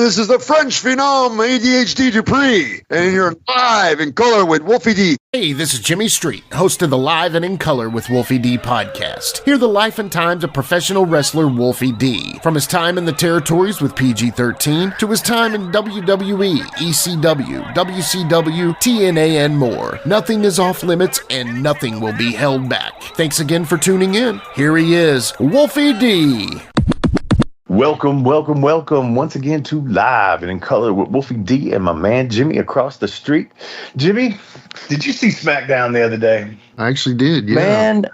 this is the French phenom ADHD Dupree, and you're live in color with Wolfie D. Hey, this is Jimmy Street, host of the Live and in Color with Wolfie D podcast. Hear the life and times of professional wrestler Wolfie D. From his time in the territories with PG-13 to his time in WWE, ECW, WCW, TNA, and more. Nothing is off limits and nothing will be held back. Thanks again for tuning in. Here he is, Wolfie D. Welcome once again to Live and in Color with Wolfie D and my man Jimmy across the street. Jimmy, did you see SmackDown the other day? I actually did, yeah. Man,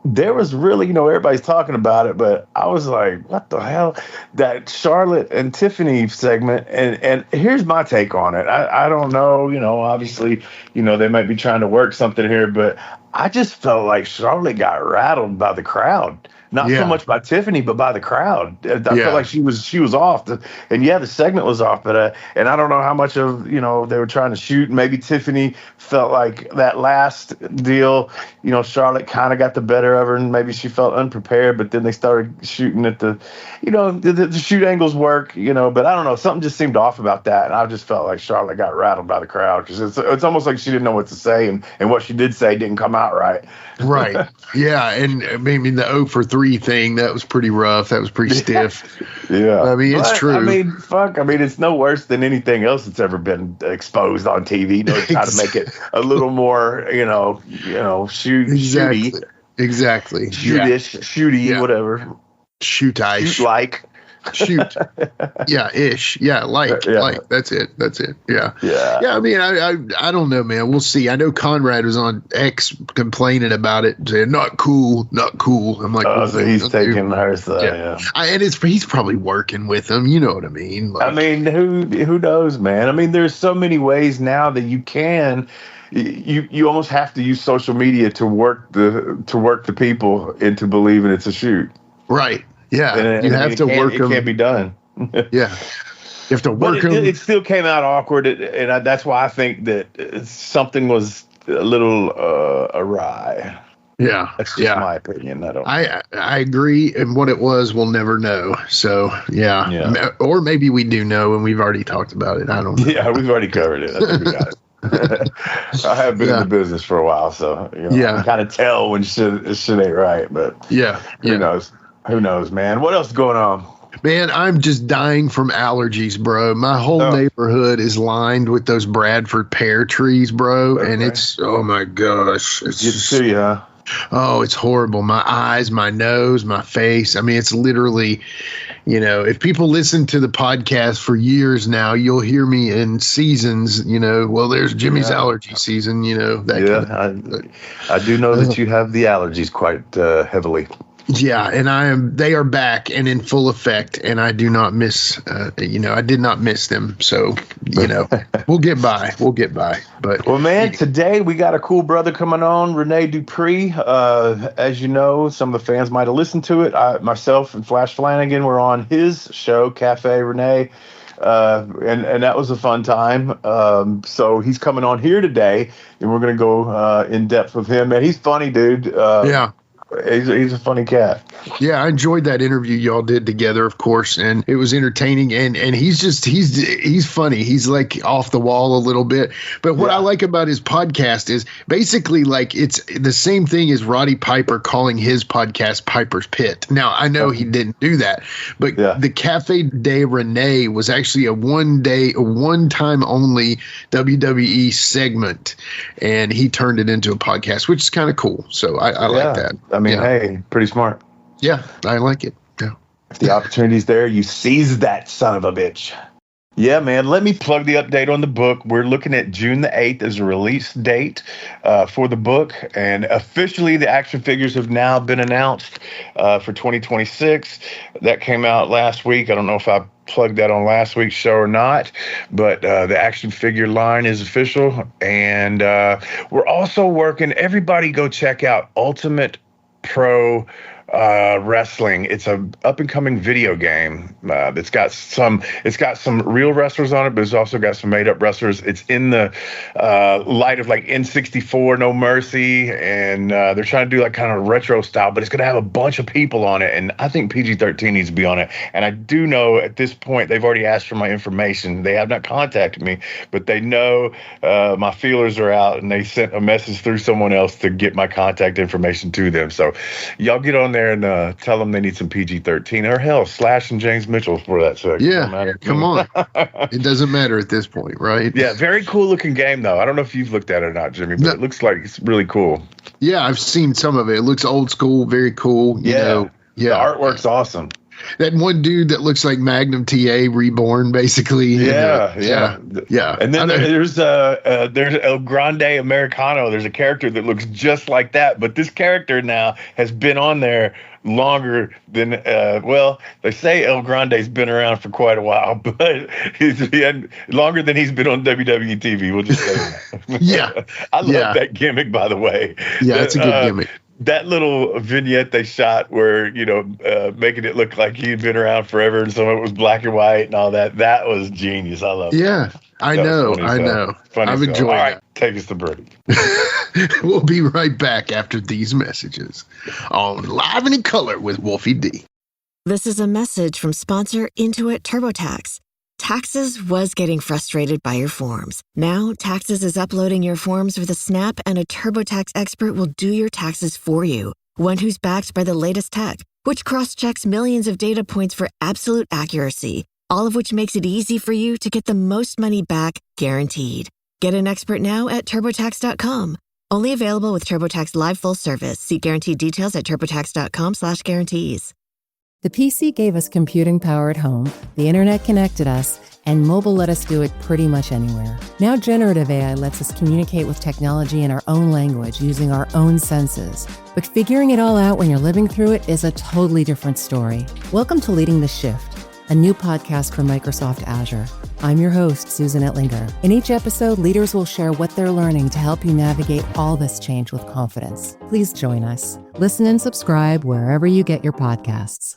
there was really, everybody's talking about it, but I was like, what the hell? That Charlotte and Tiffany segment, and here's my take on it. I don't know, obviously, they might be trying to work something here, but I just felt like Charlotte got rattled by the crowd. Not so much by Tiffany, but by the crowd. I felt like she was off. And the segment was off. But and I don't know how much of, they were trying to shoot. Maybe Tiffany felt like that last deal, Charlotte kind of got the better of her and maybe she felt unprepared. But then they started shooting at the shoot angles work, but I don't know. Something just seemed off about that. And I just felt like Charlotte got rattled by the crowd because it's almost like she didn't know what to say. And what she did say didn't come out right. Right. Yeah. And I mean, the 0 for 3 thing, that was pretty rough. That was pretty stiff. Yeah. I mean, it's true. I mean, it's no worse than anything else that's ever been exposed on TV. They try to make it a little more, shooty. Exactly. Shooty, whatever. Shoot-ish. Shoot-like. Shoot. Yeah, ish. Yeah, like. That's it. Yeah. I mean, I don't know, man. We'll see. I know Conrad was on X complaining about it, saying not cool. I'm like, so he's taking her side. Yeah. And he's probably working with them. You know what I mean? Like, I mean, who knows, man? I mean, there's so many ways now that you can. You almost have to use social media to work the people into believing it's a shoot. Right. Yeah, you have to work them. It can't be done. Yeah, you have to work them. It still came out awkward, and that's why I think that something was a little awry. Yeah, that's just my opinion. I agree, and what it was, we'll never know. So yeah, or maybe we do know, and we've already talked about it. I don't know. Yeah, we've already covered it. I think we got it. I have been in the business for a while, so I kind of tell when shit ain't right. But who knows? Who knows, man? What else is going on? Man, I'm just dying from allergies, bro. My whole neighborhood is lined with those Bradford pear trees, bro. Okay. And it's, oh my gosh. It's good to see you, huh? Oh, it's horrible. My eyes, my nose, my face. I mean, it's literally, if people listen to the podcast for years now, you'll hear me in seasons, well, there's Jimmy's allergy season, I do know that you have the allergies quite heavily. Yeah, and they are back and in full effect, and I do not miss, I did not miss them. So, we'll get by. But well, man, today we got a cool brother coming on, Rene Dupree. As you know, some of the fans might have listened to it. Myself and Flash Flanagan were on his show, Cafe Rene. And that was a fun time. So he's coming on here today, and we're going to go in depth with him. Man, he's funny, dude. He's a funny cat. Yeah, I enjoyed that interview y'all did together, of course, and it was entertaining. And he's funny. He's like off the wall a little bit. But what I like about his podcast is basically like it's the same thing as Roddy Piper calling his podcast Piper's Pit. Now I know he didn't do that, but the Cafe de Rene was actually a one-time only WWE segment, and he turned it into a podcast, which is kind of cool. So I like that. I mean, hey, pretty smart. Yeah, I like it. Yeah. If the opportunity's there, you seize that son of a bitch. Yeah, man. Let me plug the update on the book. We're looking at June the 8th as a release date for the book. And officially, the action figures have now been announced for 2026. That came out last week. I don't know if I plugged that on last week's show or not, but the action figure line is official. And we're also working. Everybody go check out Ultimate Pro wrestling. It's a up and coming video game that's got some. It's got some real wrestlers on it, but it's also got some made up wrestlers. It's in the light of like N64 No Mercy, and they're trying to do like kind of retro style, but it's going to have a bunch of people on it, and I think PG-13 needs to be on it. And I do know at this point they've already asked for my information. They have not contacted me, but they know my feelers are out, and they sent a message through someone else to get my contact information to them. So y'all get on there and tell them they need some PG-13, or hell, Slash and James Mitchell for that sake. Yeah, come on. It doesn't matter at this point, right? Yeah, very cool looking game though. I don't know if you've looked at it or not, Jimmy, but it looks like it's really cool. Yeah, I've seen some of it. It looks old school, very cool. You know. The artwork's awesome. That one dude that looks like Magnum TA reborn, basically. Yeah. And then there's El Grande Americano. There's a character that looks just like that, but this character now has been on there longer than they say El Grande's been around for quite a while, but longer than he's been on WWE TV. We'll just say that. Yeah. I love that gimmick, by the way. Yeah, it's a good gimmick. That little vignette they shot where, making it look like he'd been around forever and some of it was black and white and all that. That was genius. I love it. Yeah, I know. Funny I've enjoyed it. All right, take us to Birdie. We'll be right back after these messages on Live and in Color with Wolfie D. This is a message from sponsor Intuit TurboTax. Taxes was getting frustrated by your forms. Now, Taxes is uploading your forms with a snap, and a TurboTax expert will do your taxes for you. One who's backed by the latest tech, which cross-checks millions of data points for absolute accuracy, all of which makes it easy for you to get the most money back, guaranteed. Get an expert now at TurboTax.com. Only available with TurboTax Live Full Service. See guaranteed details at TurboTax.com/guarantees. The PC gave us computing power at home, the internet connected us, and mobile let us do it pretty much anywhere. Now generative AI lets us communicate with technology in our own language using our own senses. But figuring it all out when you're living through it is a totally different story. Welcome to Leading the Shift, a new podcast from Microsoft Azure. I'm your host, Susan Ettlinger. In each episode, leaders will share what they're learning to help you navigate all this change with confidence. Please join us. Listen and subscribe wherever you get your podcasts.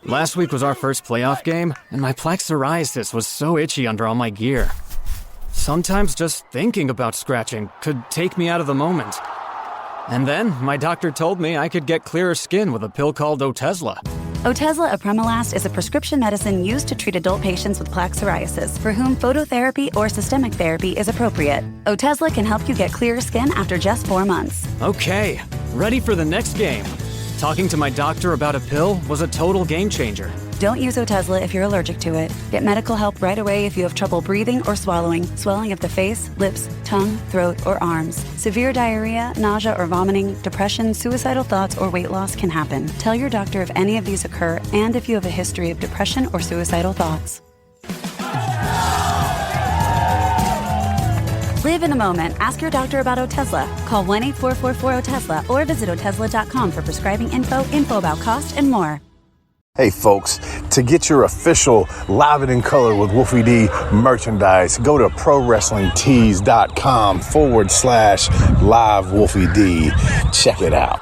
Last week was our first playoff game, and my plaque psoriasis was so itchy under all my gear. Sometimes just thinking about scratching could take me out of the moment. And then my doctor told me I could get clearer skin with a pill called Otezla. Otezla apremilast is a prescription medicine used to treat adult patients with plaque psoriasis for whom phototherapy or systemic therapy is appropriate. Otezla can help you get clearer skin after just 4 months. Okay, ready for the next game. Talking to my doctor about a pill was a total game changer. Don't use Otezla if you're allergic to it. Get medical help right away if you have trouble breathing or swallowing, swelling of the face, lips, tongue, throat, or arms. Severe diarrhea, nausea or vomiting, depression, suicidal thoughts, or weight loss can happen. Tell your doctor if any of these occur and if you have a history of depression or suicidal thoughts. Live in the moment. Ask your doctor about Otezla. Call 1-844-4-OTEZLA or visit Otezla.com for prescribing info about cost, and more. Hey folks, to get your official Live and in Color with Wolfie D merchandise, go to ProWrestlingTees.com/live Wolfie D. Check it out.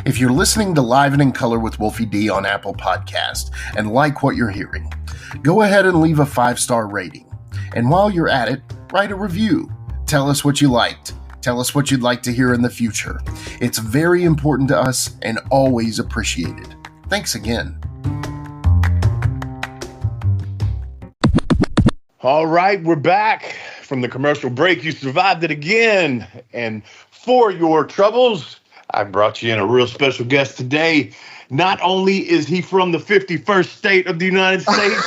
If you're listening to Live and in Color with Wolfie D on Apple Podcast and like what you're hearing, go ahead and leave a 5-star rating. And while you're at it, write a review. Tell us what you liked. Tell us what you'd like to hear in the future. It's very important to us and always appreciated. Thanks again. All right, we're back from the commercial break. You survived it again. And for your troubles, I brought you in a real special guest today. Not only is he from the 51st state of the United States,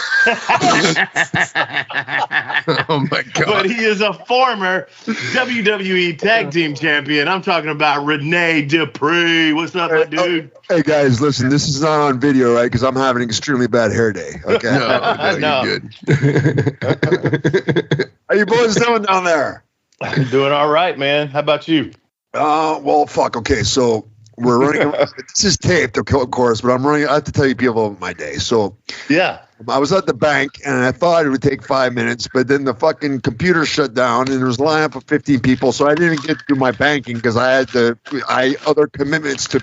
Oh my God. but he is a former WWE Tag Team Champion. I'm talking about Rene Dupree. What's up, my dude? Hey guys, listen, this is not on video, right? Because I'm having an extremely bad hair day. Okay. No. You're good. How you boys doing down there? I'm doing all right, man. How about you? Well, fuck. Okay, so we're running. This is taped, of course, but I have to tell you people about my day. So Yeah. I was at the bank, and I thought it would take 5 minutes, but then the fucking computer shut down, and there was a lineup of 15 people, so I didn't get to do my banking because I had other commitments to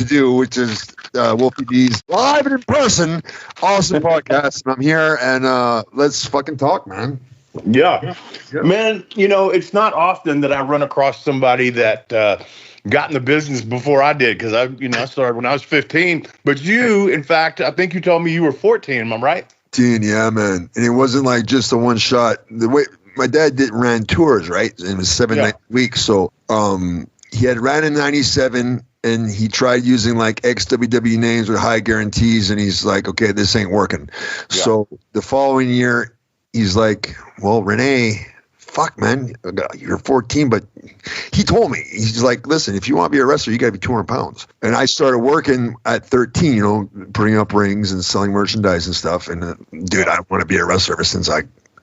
do, which is Wolfie D's live and in person, awesome podcast. And I'm here, and let's fucking talk, man. Yeah. Man, it's not often that I run across somebody that got in the business before I did, because I started when I was 15. But you, in fact, I think you told me you were 14. Am I right? 14, yeah, man. And it wasn't like just a one shot. The way my dad ran tours, right? It was 7 weeks. So he had ran in 97. And he tried using like ex-WWE names with high guarantees, and he's like, okay, this ain't working. Yeah. So the following year, he's like, well, Rene, fuck, man, you're 14, but he told me, he's like, listen, if you want to be a wrestler, you got to be 200 pounds. And I started working at 13, putting up rings and selling merchandise and stuff. And dude, I want to be a wrestler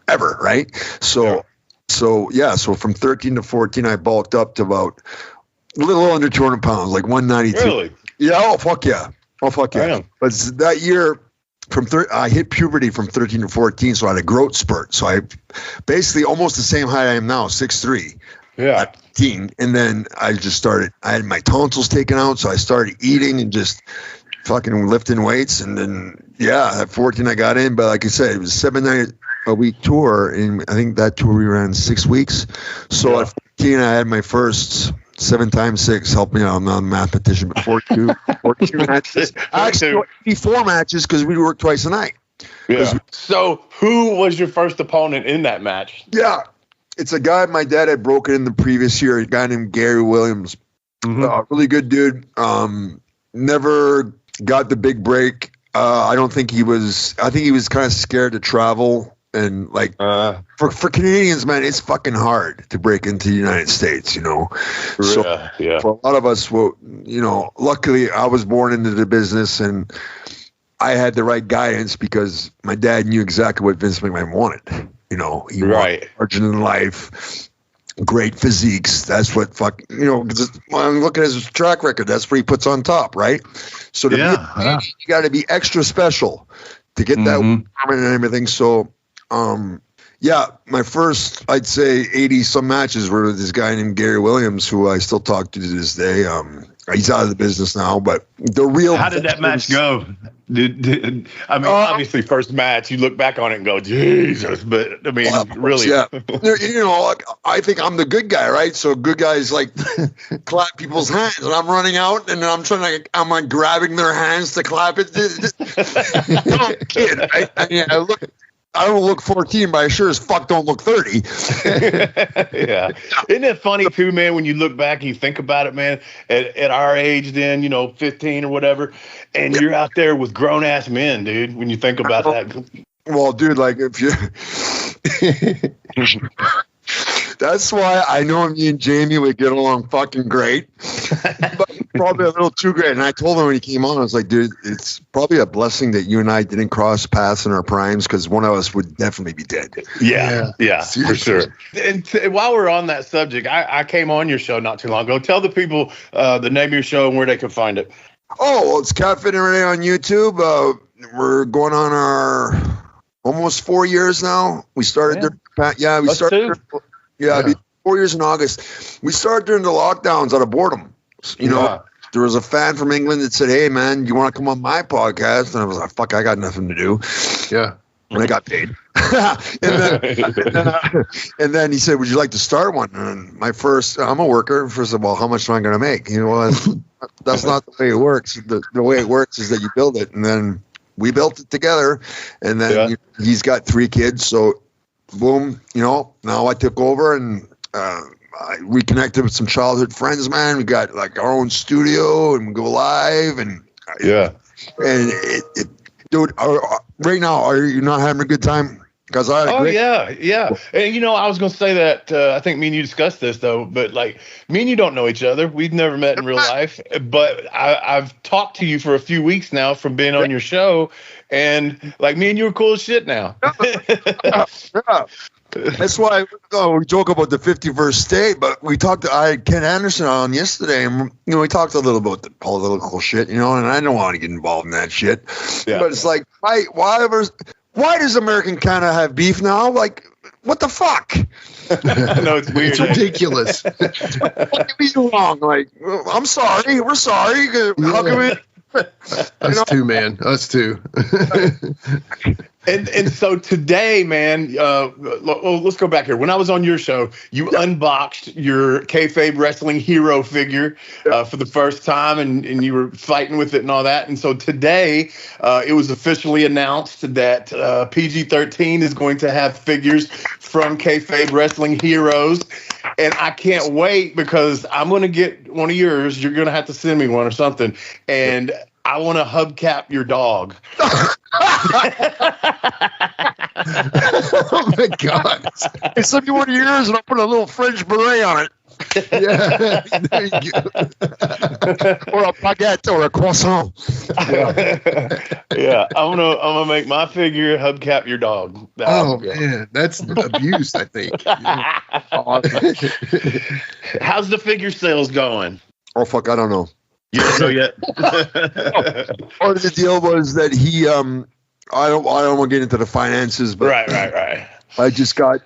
ever, right? So from 13 to 14, I bulked up to about a little under 200 pounds, like 192. Really? Yeah. Oh, fuck yeah. Damn. But that year, I hit puberty from 13 to 14, so I had a growth spurt. So I basically almost the same height I am now, 6'3". Yeah. At 15. And then I had my tonsils taken out, so I started eating and just fucking lifting weights. And then, at 14 I got in. But like I said, it was 7 night a week tour, and I think that tour we ran 6 weeks. So at 14 I had my first 7 times 6, help me out, I'm not a mathematician, but 42 matches. Actually, 84 matches because we worked twice a night. Yeah. So who was your first opponent in that match? Yeah. It's a guy my dad had broken in the previous year, a guy named Gary Williams. Really good dude. Never got the big break. I think he was kind of scared to travel. And like for Canadians, man, it's fucking hard to break into the United States, So for a lot of us, luckily I was born into the business and I had the right guidance because my dad knew exactly what Vince McMahon wanted. He wanted margin in life, great physiques. That's what when I'm looking at his track record, that's what he puts on top, right? So you got to be extra special to get that and everything. So. My first, I'd say 80 some matches were with this guy named Gary Williams, who I still talk to this day. He's out of the business now, but the real. How did that match go? Obviously first match, you look back on it and go, Jesus, but really. Yeah. I think I'm the good guy, right? So good guys like clap people's hands, and I'm running out and I'm I'm grabbing their hands to clap it. I'm a kid, right? I don't look 14, but I sure as fuck don't look 30. Yeah. Isn't it funny, too, man, when you look back and you think about it, man, at our age then, 15 or whatever, and you're out there with grown-ass men, dude, when you think about that. Well, dude, like, if you... That's why I know me and Jamie would get along fucking great, but probably a little too great. And I told him when he came on, I was like, dude, it's probably a blessing that you and I didn't cross paths in our primes because one of us would definitely be dead. Yeah, for sure. And while we're on that subject, I came on your show not too long ago. Tell the people the name of your show and where they can find it. Oh, well, it's Cat Fit and Rene on YouTube. We're going on our almost 4 years now. We started during 4 years in August. We started during the lockdowns out of boredom. There was a fan from England that said, hey, man, you want to come on my podcast? And I was like, fuck, I got nothing to do. Yeah. And I got paid. and then he said, would you like to start one? And I'm a worker. First of all, how much am I going to make? That's not the way it works. The way it works is that you build it. And then we built it together. And then he's got 3 kids. So boom, now I took over and I reconnected with some childhood friends, man. We got like our own studio and we go live and dude, right now, are you not having a good time? Because I had a great yeah. And I was going to say that I think me and you discussed this though, but like me and you don't know each other. We've never met in real life, but I've talked to you for a few weeks now from being on your show, and like me and you are cool as shit now. That's why we joke about the 51st state, but I had Ken Anderson on yesterday, and we talked a little about the political shit, and I don't want to get involved in that shit. Yeah. But it's like, why does American Canada have beef now? Like, what the fuck? No, it's weird. It's ridiculous. What did we do wrong? Like, I'm sorry. We're sorry. How can we? Us too, man. Us too. And so today, man, let's go back here. When I was on your show, you unboxed your kayfabe wrestling hero figure for the first time, and you were fighting with it and all that. And so today, it was officially announced that PG-13 is going to have figures from kayfabe wrestling heroes. And I can't wait because I'm going to get one of yours. You're going to have to send me one or something. And I want to hubcap your dog. Oh my God. Hey, send me one of yours and I'll put a little French beret on it. Yeah. There you go. Or a baguette or a croissant. Yeah. I'm gonna make my figure hubcap your dog. Man, that's abuse, I think. How's the figure sales going? Oh fuck, I don't know. You don't know yet? Part of the deal was that he I don't want to get into the finances, but right. I just got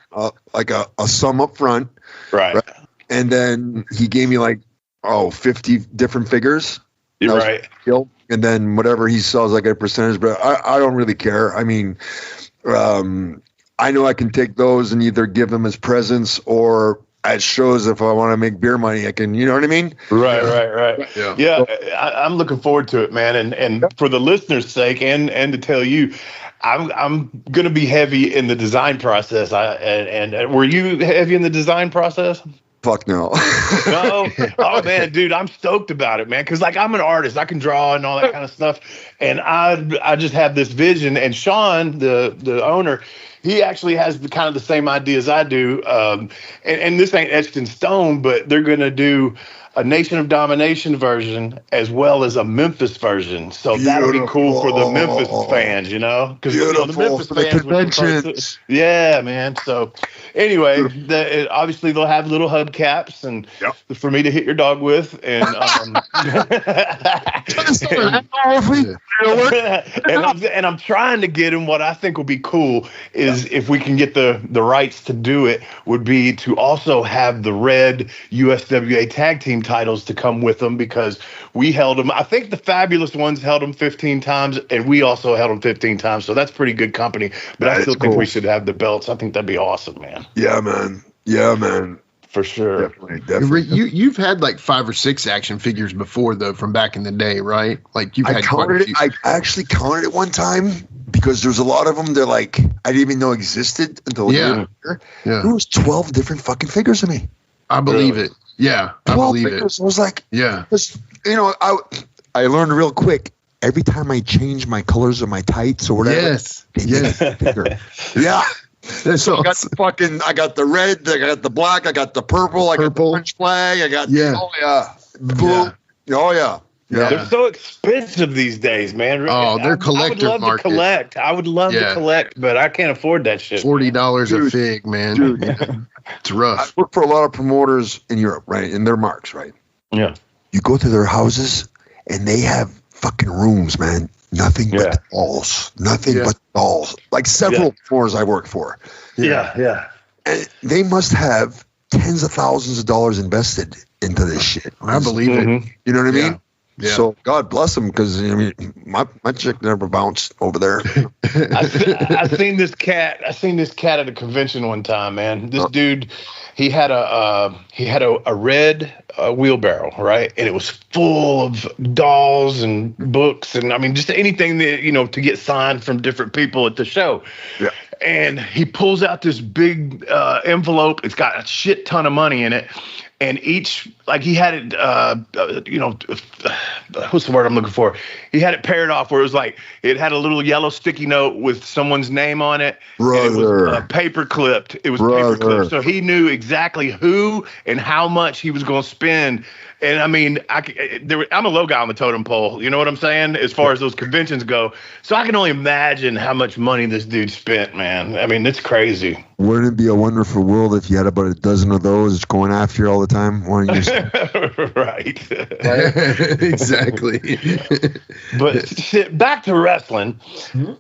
like a sum up front. Right. And then he gave me 50 different figures. You're right. And then whatever he sells, I get a percentage, but I don't really care. I mean, I know I can take those and either give them as presents or at shows if I want to make beer money. I can, you know what I mean? Right. Yeah. I'm looking forward to it, man. And for the listeners' sake, and to tell you, I'm going to be heavy in the design process. And were you heavy in the design process? Fuck no. No? Oh, man, dude, I'm stoked about it, man. Because, I'm an artist. I can draw and all that kind of stuff. And I just have this vision. And Sean, the owner, he actually has kind of the same ideas I do. And this ain't etched in stone, but they're going to do a Nation of Domination version as well as a Memphis version. So that'll be cool for the Memphis fans, because the Memphis fans conventions. Yeah, man. So anyway, obviously they'll have little hubcaps and for me to hit your dog with, and and I'm trying to get him. What I think will be cool is if we can get the rights to do it, would be to also have the red USWA tag team titles to come with them, because we held them. I think the Fabulous Ones held them 15 times, and we also held them 15 times. So that's pretty good company. But I still think we should have the belts. I think that'd be awesome, man. Yeah, man. For sure. Definitely. You've had 5 or 6 action figures before, though, from back in the day, right? You've had counted it. I actually counted it one time because there's a lot of them that I didn't even know existed until later. Yeah. There was 12 different fucking figures of me. I believe it. Yeah, I believe figures. it. I was like, I learned real quick. Every time I change my colors of my tights or whatever, yes. Yeah. That's I got the red, I got the black, I got the purple, I got the French flag, I got blue. Oh yeah. They're so expensive these days, man. Oh, they're collector market. I would love to collect, but I can't afford that shit. $40 a fig, man. Dude, it's rough. I work for a lot of promoters in Europe, right? And they're marks, right? Yeah. You go to their houses and they have fucking rooms, man. Nothing but dolls. Nothing but dolls. Several floors I work for. Yeah. And they must have tens of thousands of dollars invested into this shit. I believe it. You know what I mean? Yeah. So God bless them, because my chick never bounced over there. I seen this cat. At a convention one time, man. This dude, he had a red wheelbarrow, right, and it was full of dolls and books and just anything that to get signed from different people at the show. Yeah. And he pulls out this big envelope. It's got a shit ton of money in it. And each like he had it, what's the word I'm looking for? He had it paired off where it was like it had a little yellow sticky note with someone's name on it. Brother. And it was paper clipped. It was paper clipped, so he knew exactly who and how much he was going to spend. And I mean, I'm a low guy on the totem pole. You know what I'm saying? As far as those conventions go, so I can only imagine how much money this dude spent, man. I mean, it's crazy. Wouldn't it be a wonderful world if you had about a dozen of those going after you all the time? Right. Exactly. But back to wrestling.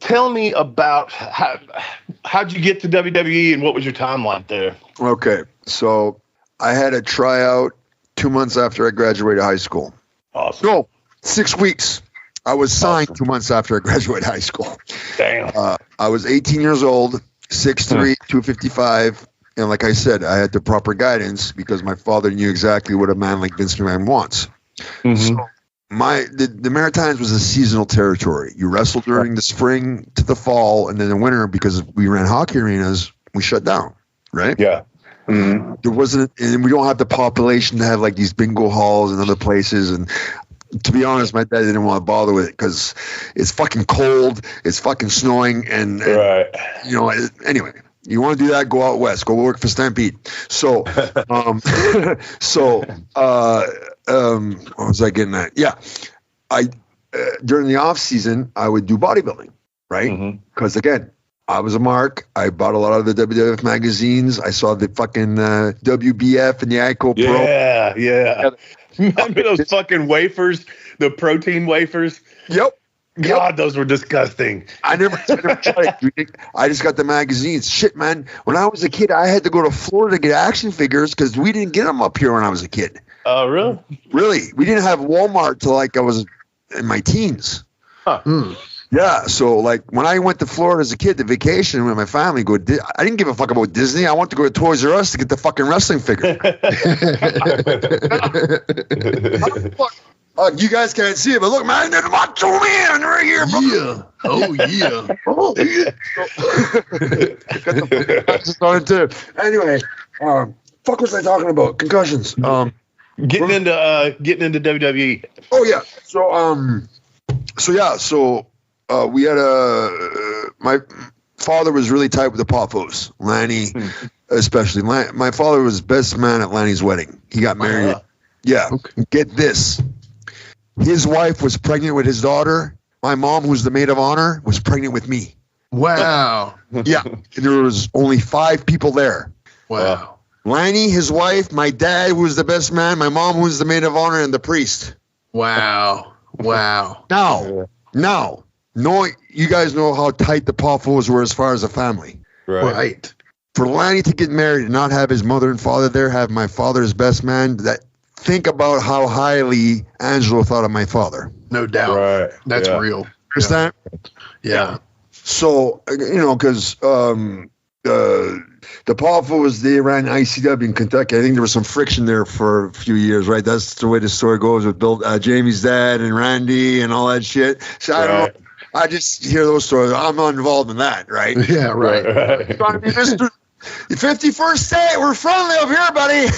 Tell me about how'd you get to WWE and what was your timeline there? Okay, so I had a tryout 2 months after I graduated high school. Awesome. No, 6 weeks. I was signed 2 months after I graduated high school. Damn. I was 18 years old, 6'3", 255. And like I said, I had the proper guidance because my father knew exactly what a man like Vince McMahon wants. So the Maritimes was a seasonal territory. You wrestled during the spring to the fall, and then the winter, because we ran hockey arenas, we shut down, right? Yeah. There wasn't, and we don't have the population to have like these bingo halls and other places. And to be honest, my dad didn't want to bother with it because it's fucking cold, it's fucking snowing, and anyway, you want to do that? Go out west, go work for Stampede. So, what was I getting at? Yeah, during the off season, I would do bodybuilding, right? Because again, I was a mark. I bought a lot of the WWF magazines. I saw the fucking WBF and the ICO Pro. Yeah. Remember those fucking wafers, the protein wafers? Yep. God, those were disgusting. I never tried it. I just got the magazines. Shit, man. When I was a kid, I had to go to Florida to get action figures because we didn't get them up here when I was a kid. Oh, really? Really. We didn't have Walmart till like I was in my teens. Huh. Yeah, so like when I went to Florida as a kid to vacation with my family, I didn't give a fuck about Disney. I wanted to go to Toys R Us to get the fucking wrestling figure. You guys can't see it, but look, man, there's a Macho Man right here, bro. Yeah. Oh, yeah. Anyway, fuck was I talking about? Concussions. Getting into WWE. Oh yeah. So we had my father was really tight with the Poffos, Lanny, especially. My father was best man at Lanny's wedding. He got married. Yeah. Okay. Get this. His wife was pregnant with his daughter. My mom, who's the maid of honor, was pregnant with me. Wow. Yeah. And there was only 5 people there. Wow. Lanny, his wife, my dad, who was the best man, my mom, who was the maid of honor, and the priest. Wow. Now, you guys know how tight the Poffos were as far as a family. Right. For Lanny to get married and not have his mother and father there, have my father's best man, think about how highly Angelo thought of my father. No doubt. Right. That's real. Understand? Yeah. So, because the Poffos, they ran ICW in Kentucky. I think there was some friction there for a few years, right? That's the way the story goes with Jamie's dad and Randy and all that shit. So I don't know. I just hear those stories. I'm not involved in that, right? Yeah, right. Trying to be Mr. The 51st state, we're friendly up here, buddy.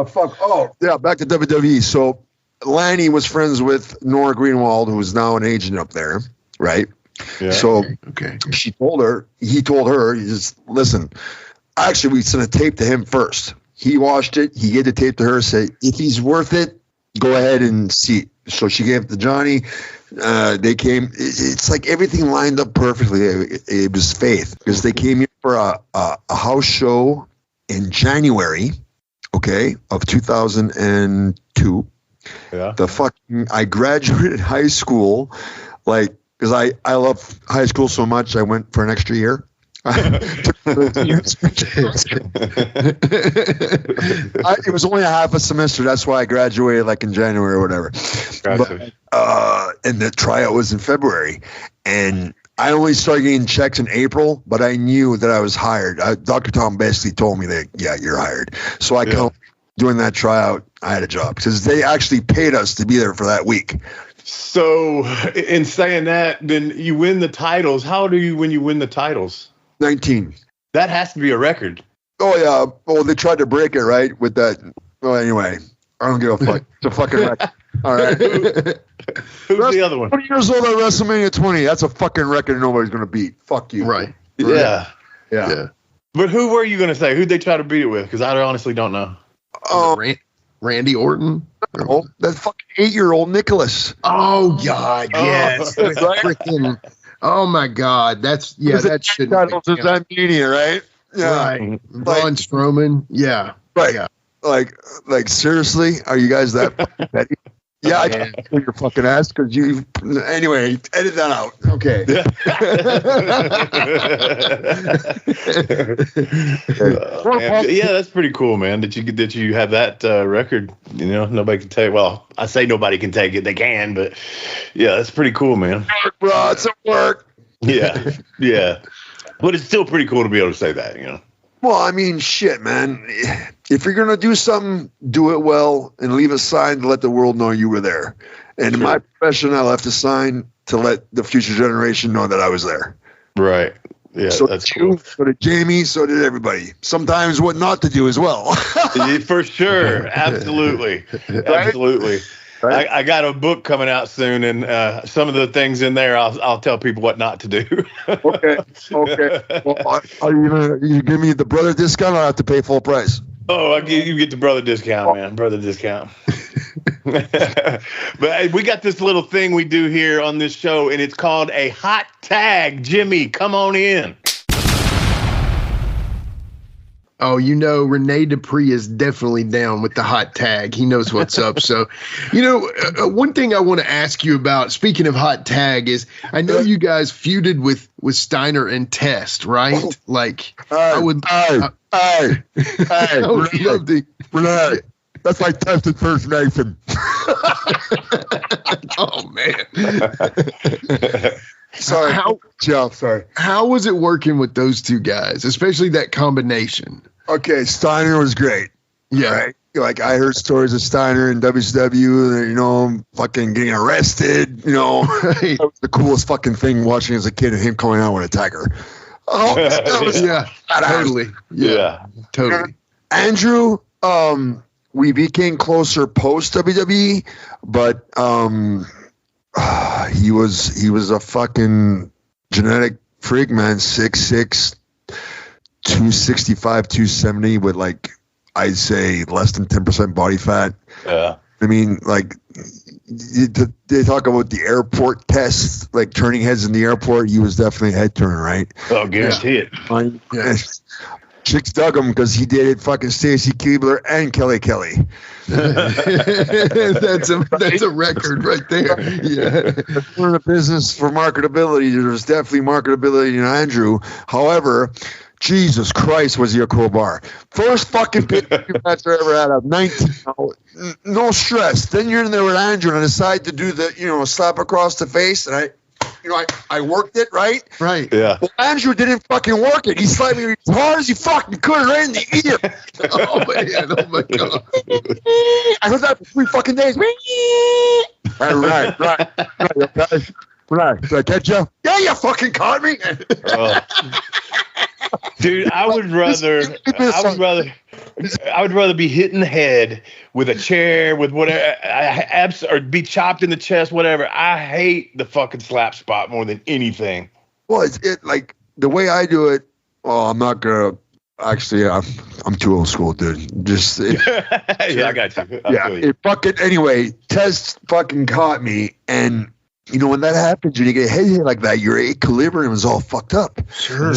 Fuck. Oh, yeah, back to WWE. So Lanny was friends with Nora Greenwald, who is now an agent up there, right? Yeah. So he told her, he just, listen, actually, we sent a tape to him first. He watched it. He gave the tape to her, said, if he's worth it, go ahead and see it. So she gave it to Johnny. They came. It's like everything lined up perfectly. It was faith because they came here for a house show in January, of 2002. Yeah. I graduated high school, because I love high school so much. I went for an extra year. It was only a half a semester. That's why I graduated in January or whatever. Gotcha. And the tryout was in February, and I only started getting checks in April, but I knew that I was hired. Dr. Tom basically told me that, yeah, you're hired. So I come doing that tryout. I had a job because they actually paid us to be there for that week. So in saying that, then you win the titles. How old are you when you win the titles? 19. That has to be a record. Oh yeah. Well, they tried to break it, right? With that. Well, anyway, I don't give a fuck. It's a fucking record. All right. Who's the other one? 20 years old at WrestleMania 20. That's a fucking record nobody's gonna beat. Fuck you. Right. Yeah. Yeah. But who were you gonna say? Who'd they try to beat it with? Because I honestly don't know. Randy Orton. Oh, that fucking 8-year-old Nicholas. Oh God, yes. Right? Freaking, oh my God, that shouldn't be Zambini, right? Yeah. Right. Braun Strowman. Yeah. Right. Yeah. Like seriously, are you guys that petty? Yeah, I can kill your fucking ass because you. Anyway, edit that out. Okay. Yeah, that's pretty cool, man. That you have that record. You know, nobody can take. Well, I say nobody can take it. They can, but yeah, that's pretty cool, man. Work, bro. It's a work. Yeah, yeah. But it's still pretty cool to be able to say that. You know. Well, I mean, shit, man. If you're gonna do something, do it well and leave a sign to let the world know you were there. And in my profession, I left a sign to let the future generation know that I was there. Right. Yeah, so that's did you, cool. so did Jamie, so did everybody. Sometimes what not to do as well. For sure. Absolutely. Absolutely. Right? I got a book coming out soon, and some of the things in there, I'll tell people what not to do. Okay. Well, are you give me the brother discount, or I have to pay full price? Oh, you get the brother discount, man. Brother discount. But we got this little thing we do here on this show, and it's called a hot tag. Jimmy, come on in. Oh, you know, Rene Dupree is definitely down with the hot tag. He knows what's up. So, you know, one thing I want to ask you about, speaking of hot tag, is I know you guys feuded with Steiner and Test, right? Like, I would love to. Renee, that's my tested First Nation. Oh, man. Sorry. Sorry. How was it working with those two guys, especially that combination? Okay, Steiner was great. Yeah. Right? Like, I heard stories of Steiner in WCW, you know, fucking getting arrested, you know. Right. That was the coolest fucking thing watching as a kid and him coming out with a tiger. Oh, that was totally. Yeah, totally. Andrew, we became closer post WWE, but he was a fucking genetic freak, man. 6'6", 265, 270 with, like, I'd say less than 10% body fat. Yeah. I mean, like, they talk about the airport test, like turning heads in the airport. He was definitely a head turner, right? Oh, guarantee it. Yeah. Chicks dug him because he dated fucking Stacy Keibler and Kelly. That's a record right there. Yeah. We're in a business for marketability. There's definitely marketability in Andrew. However, Jesus Christ, was he a crowbar. First fucking pay-per-view match I ever had. I'm 19. No stress. Then you're in there with Andrew and I decide to do the, you know, slap across the face, and I worked it, right? Right. Yeah. Well, Andrew didn't fucking work it. He slapped me as hard as he fucking could right in the ear. Oh, man. Oh, my God. I heard that for 3 fucking days. Right. Did I catch you? Yeah, you fucking caught me. Dude, I would rather be hit in the head with a chair, with whatever, or be chopped in the chest, whatever. I hate the fucking slap spot more than anything. Well, it's like the way I do it. Well, I'm not gonna. Actually, I'm too old school, dude. Just yeah, I got you. It fucking anyway. Test fucking caught me, and you know when that happens, when you get hit like that, your equilibrium is all fucked up. Sure.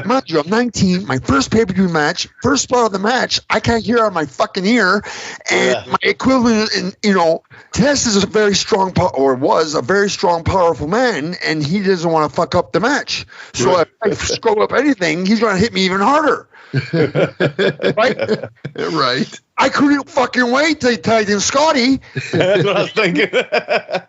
Mind you, I'm 19. My first pay-per-view match, first spot of the match, I can't hear out my fucking ear, and my equivalent, and you know, Test is a very strong, was a very strong, powerful man, and he doesn't want to fuck up the match. So if I screw up anything, he's going to hit me even harder. Right. I couldn't fucking wait till he tagged in Scotty. That's what I was thinking. Get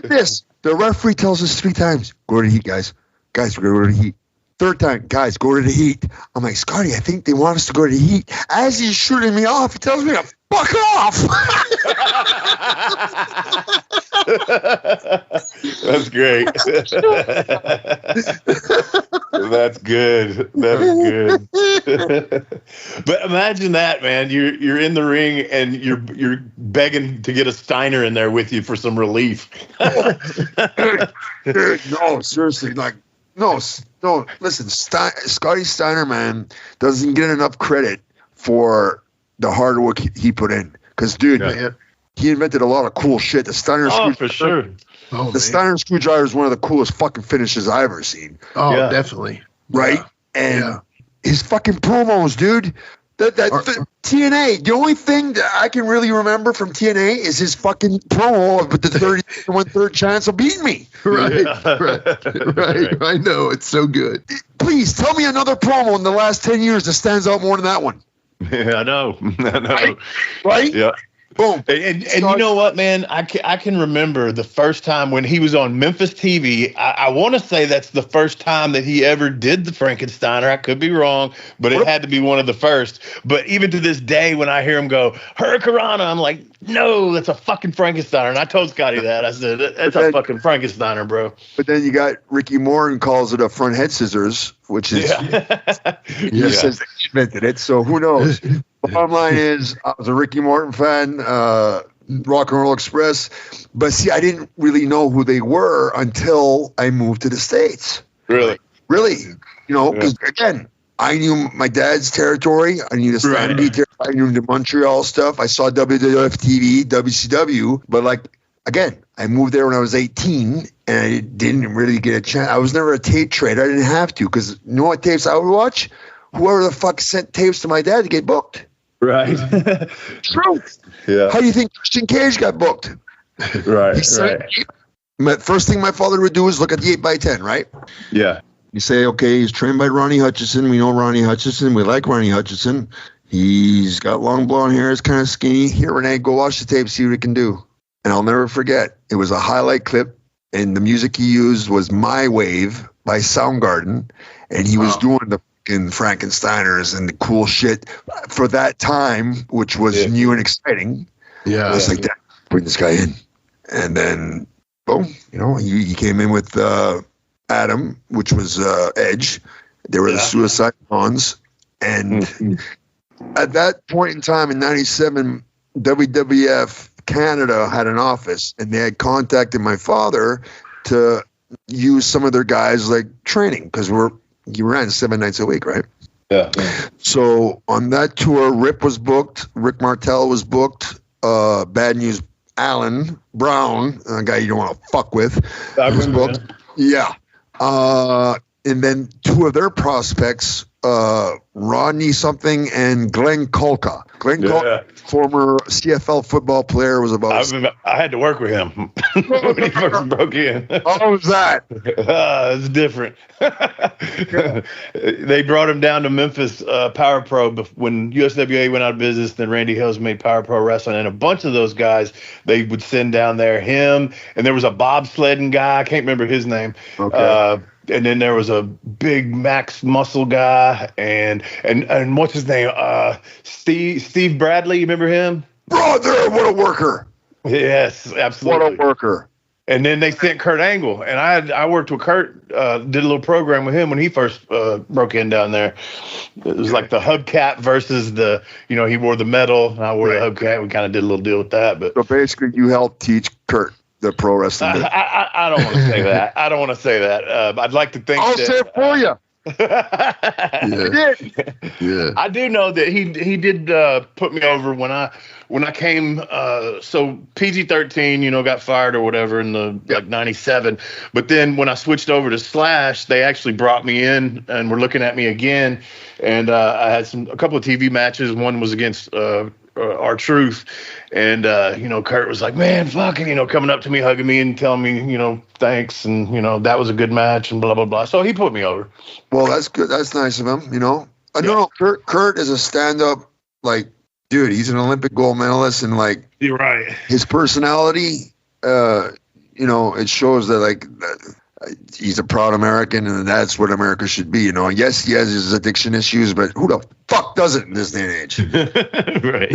this. The referee tells us 3 times, go to the heat, guys. Guys, we're going to go to the heat. 3rd time, guys, go to the heat. I'm like, Scotty, I think they want us to go to the heat. As he's shooting me off, he tells me to fuck off. That's great. That's good. That is good. But imagine that, man. You're in the ring and you're begging to get a Steiner in there with you for some relief. Dude, no, seriously, like, no. Listen, Scotty Steiner, man, doesn't get enough credit for the hard work he put in. Because, dude, man, he invented a lot of cool shit. The Steiner for sure. The Steiner screwdriver is one of the coolest fucking finishes I've ever seen. Oh, definitely. Right? And his fucking promos, dude. TNA, the only thing that I can really remember from TNA is his fucking promo with the 31/3 chance of beating me. Right. I know, it's so good. Please tell me another promo in the last 10 years that stands out more than that one. Yeah, I know. Right? Yeah. Boom. And you know what, man? I can remember the first time when he was on Memphis TV. I want to say that's the first time that he ever did the Frankensteiner. I could be wrong, but it had to be one of the first. But even to this day, when I hear him go, Hurricanrana, I'm like, no, that's a fucking Frankensteiner. And I told Scotty that. I said, that's a fucking Frankensteiner, bro. But then you got Ricky Morton calls it a front head scissors, which is, he says that he invented it. So who knows? Bottom line is, I was a Ricky Morton fan, Rock and Roll Express. But see, I didn't really know who they were until I moved to the States. Really? You know, because again, I knew my dad's territory. I knew the Sandy territory. I knew the Montreal stuff. I saw WWF TV, WCW. But like, again, I moved there when I was 18, and I didn't really get a chance. I was never a tape trader. I didn't have to, because you know what tapes I would watch? Whoever the fuck sent tapes to my dad to get booked. Right. True. Yeah. How do you think Christian Cage got booked? Right. First thing my father would do is look at the 8x10, right? Yeah. You say, okay, he's trained by Ronnie Hutchison. We know Ronnie Hutchison. We like Ronnie Hutchison. He's got long blonde hair. He's kind of skinny. Here, Renee, go watch the tape, see what he can do. And I'll never forget. It was a highlight clip, and the music he used was My Wave by Soundgarden, and he was doing the fucking Frankensteiners and the cool shit for that time, which was new and exciting. Yeah. I was like, bring this guy in. And then, boom, you know, he came in with Adam, which was Edge. They were the Suicide Cons. And at that point in time in 97, WWF Canada had an office, and they had contacted my father to use some of their guys like training, because you ran 7 nights a week, right? Yeah. So on that tour, Rip was booked, Rick Martel was booked, Bad News Alan Brown, a guy you don't want to fuck with, was booked. Yeah. And then two of their prospects, Rodney something and Glenn Kolka. Glenn Kolka, former CFL football player, was about... I had to work with him when he first broke in. How was that? It's different. They brought him down to Memphis Power Pro when USWA went out of business. Then Randy Hills made Power Pro Wrestling, and a bunch of those guys they would send down there. Him, and there was a bobsledding guy. I can't remember his name. Okay. And then there was a big Max Muscle guy, and what's his name? Steve Bradley. You remember him? Brother, what a worker! Yes, absolutely. What a worker! And then they sent Kurt Angle, and I worked with Kurt, did a little program with him when he first broke in down there. It was like the hubcap versus the, he wore the medal, and I wore the hubcap. We kind of did a little deal with that. But so basically, you helped teach Kurt the pro wrestling. I don't want to say that. I don't want to say that. I'd like to think I'll say it for you. Yeah. I do know that he did put me over when I came. So PG-13, got fired or whatever in the like 97. But then when I switched over to Slash, they actually brought me in and were looking at me again. And I had a couple of TV matches. One was against R-Truth. And, Kurt was like, man, fucking, coming up to me, hugging me and telling me, thanks. And, that was a good match and blah, blah, blah. So he put me over. Well, that's good. That's nice of him, No, Kurt is a stand-up, like, dude, he's an Olympic gold medalist. And, like, you're right. His personality, it shows that, like, he's a proud American, and that's what America should be. Yes, he has his addiction issues, but who the fuck doesn't in this day and age? Right.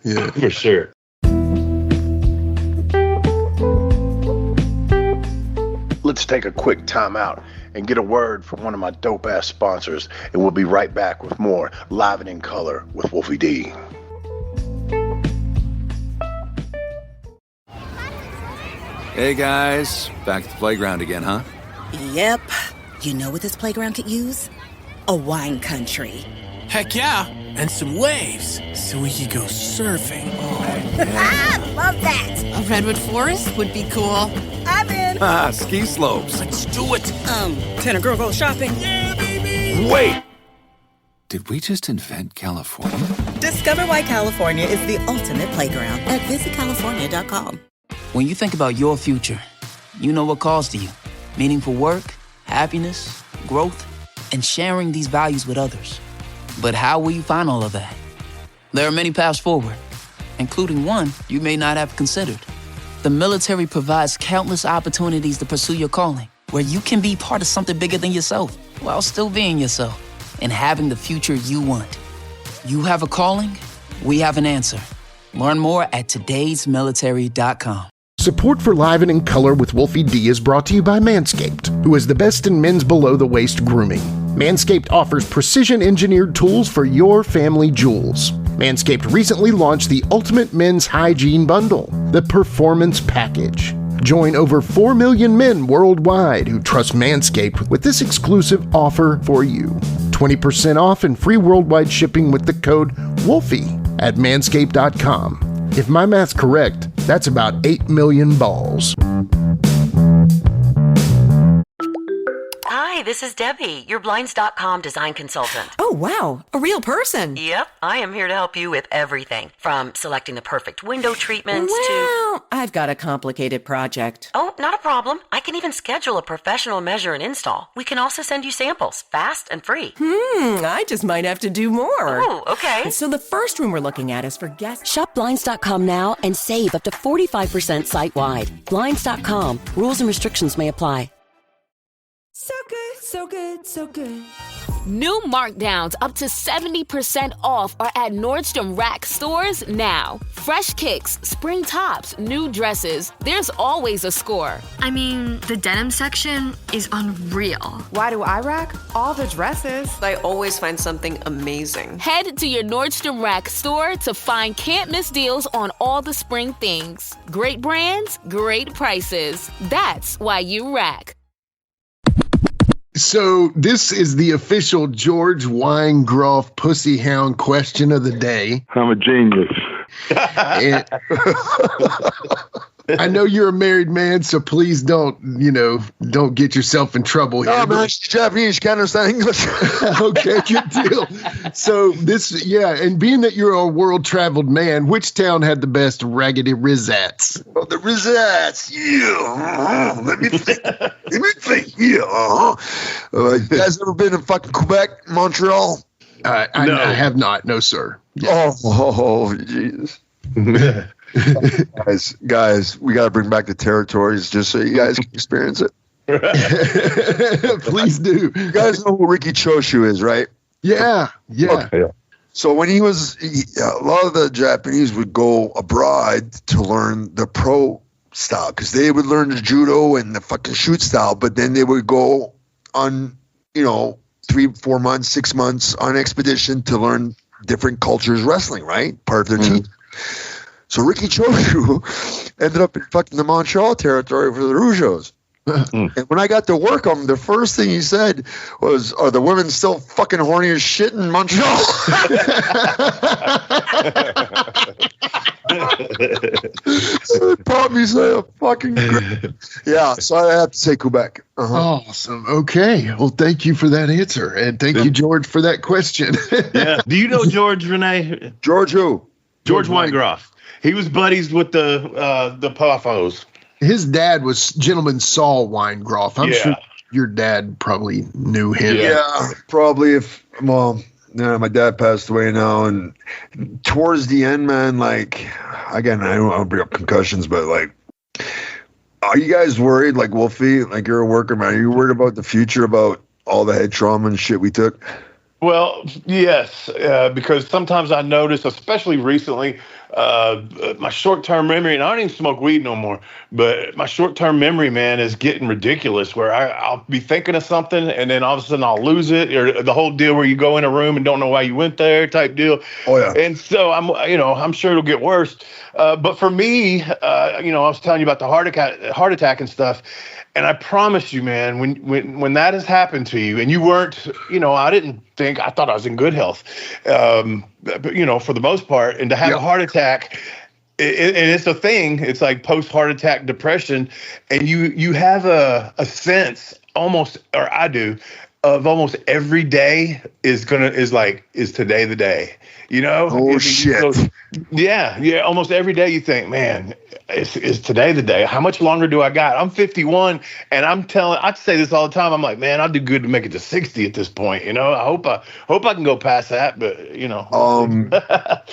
Yeah, for sure. Let's take a quick time out and get a word from one of my dope-ass sponsors, and we'll be right back with more Live and in Color with Wolfie D. Hey guys, back at the playground again, huh? Yep. You know what this playground could use? A wine country. Heck yeah, and some waves, so we could go surfing. Oh, yeah. Love that. A redwood forest would be cool. I'm in. Ski slopes. Let's do it. Can a girl go shopping? Yeah, baby. Wait! Did we just invent California? Discover why California is the ultimate playground at visitcalifornia.com. When you think about your future, you know what calls to you. Meaningful work, happiness, growth, and sharing these values with others. But how will you find all of that? There are many paths forward, including one you may not have considered. The military provides countless opportunities to pursue your calling, where you can be part of something bigger than yourself, while still being yourself, and having the future you want. You have a calling, we have an answer. Learn more at todaysmilitary.com. Support for Live and in Color with Wolfie D is brought to you by Manscaped, who is the best in men's below-the-waist grooming. Manscaped offers precision-engineered tools for your family jewels. Manscaped recently launched the Ultimate Men's Hygiene Bundle, the Performance Package. Join over 4 million men worldwide who trust Manscaped with this exclusive offer for you. 20% off and free worldwide shipping with the code WOLFIE at manscaped.com. If my math's correct, that's about 8 million balls. Hi, this is Debbie, your Blinds.com design consultant. Oh, wow. A real person. Yep, I am here to help you with everything, from selecting the perfect window treatments to... Well, I've got a complicated project. Oh, not a problem. I can even schedule a professional measure and install. We can also send you samples, fast and free. I just might have to do more. Oh, okay. So the first room we're looking at is for guests. Shop Blinds.com now and save up to 45% site-wide. Blinds.com. Rules and restrictions may apply. So good, so good, so good. New markdowns up to 70% off are at Nordstrom Rack stores now. Fresh kicks, spring tops, new dresses. There's always a score. I mean, the denim section is unreal. Why do I rack? All the dresses. I always find something amazing. Head to your Nordstrom Rack store to find can't-miss deals on all the spring things. Great brands, great prices. That's why you rack. So this is the official George Weingroff Pussy Hound question of the day. I'm a genius. I know you're a married man, so please don't get yourself in trouble here. No, man, she's Japanese. She can't understand English. Okay, good deal. So and being that you're a world-traveled man, which town had the best raggedy rizzats? Oh, the rizzats. Yeah. Let me think. Yeah. You guys ever been in fucking Quebec, Montreal? I have not. No, sir. Yeah. Oh, jeez. guys, we got to bring back the territories just so you guys can experience it. Please do. You guys know who Ricky Choshu is, right? Yeah. Okay. So when a lot of the Japanese would go abroad to learn the pro style because they would learn the judo and the fucking shoot style, but then they would go on, 3, 4 months, 6 months on expedition to learn different cultures wrestling, right? Part of their team. So Ricky Choshu ended up in fucking the Montreal territory for the Rougeos. And when I got to work on him, the first thing he said was, "Are the women still fucking horny as shit in Montreal?" It brought me so fucking great. Yeah, so I have to say Quebec. Awesome. Okay. Well, thank you for that answer. And thank you, George, for that question. Yeah. Do you know George, Renee? George who? George Weingroff. He was buddies with the Puffos. His dad was Gentleman Saul Weingroff. I'm sure your dad probably knew him. Yeah, probably. My dad passed away now, and towards the end, man, like, again, I don't want to bring up concussions, but like, are you guys worried, like Wolfie, like you're a worker, man? Are you worried about the future, about all the head trauma and shit we took? Well, yes, because sometimes I notice, especially recently, my short-term memory, and I don't even smoke weed no more, but my short-term memory, man, is getting ridiculous where I'll be thinking of something and then all of a sudden I'll lose it, or the whole deal where you go in a room and don't know why you went there type deal. Oh, yeah. And so I'm sure it'll get worse. But for me, I was telling you about the heart attack and stuff. And I promise you, man, when that has happened to you and you weren't, I thought I was in good health, but, for the most part, and to have a heart attack, and it's a thing, it's like post-heart attack depression, and you have a sense almost, or I do, of almost every day is today the day, Shit. Yeah. Almost every day you think, man, is today the day? How much longer do I got? I'm 51, and I say this all the time. I'm like, man, I'll do good to make it to 60 at this point. I hope I can go past that, but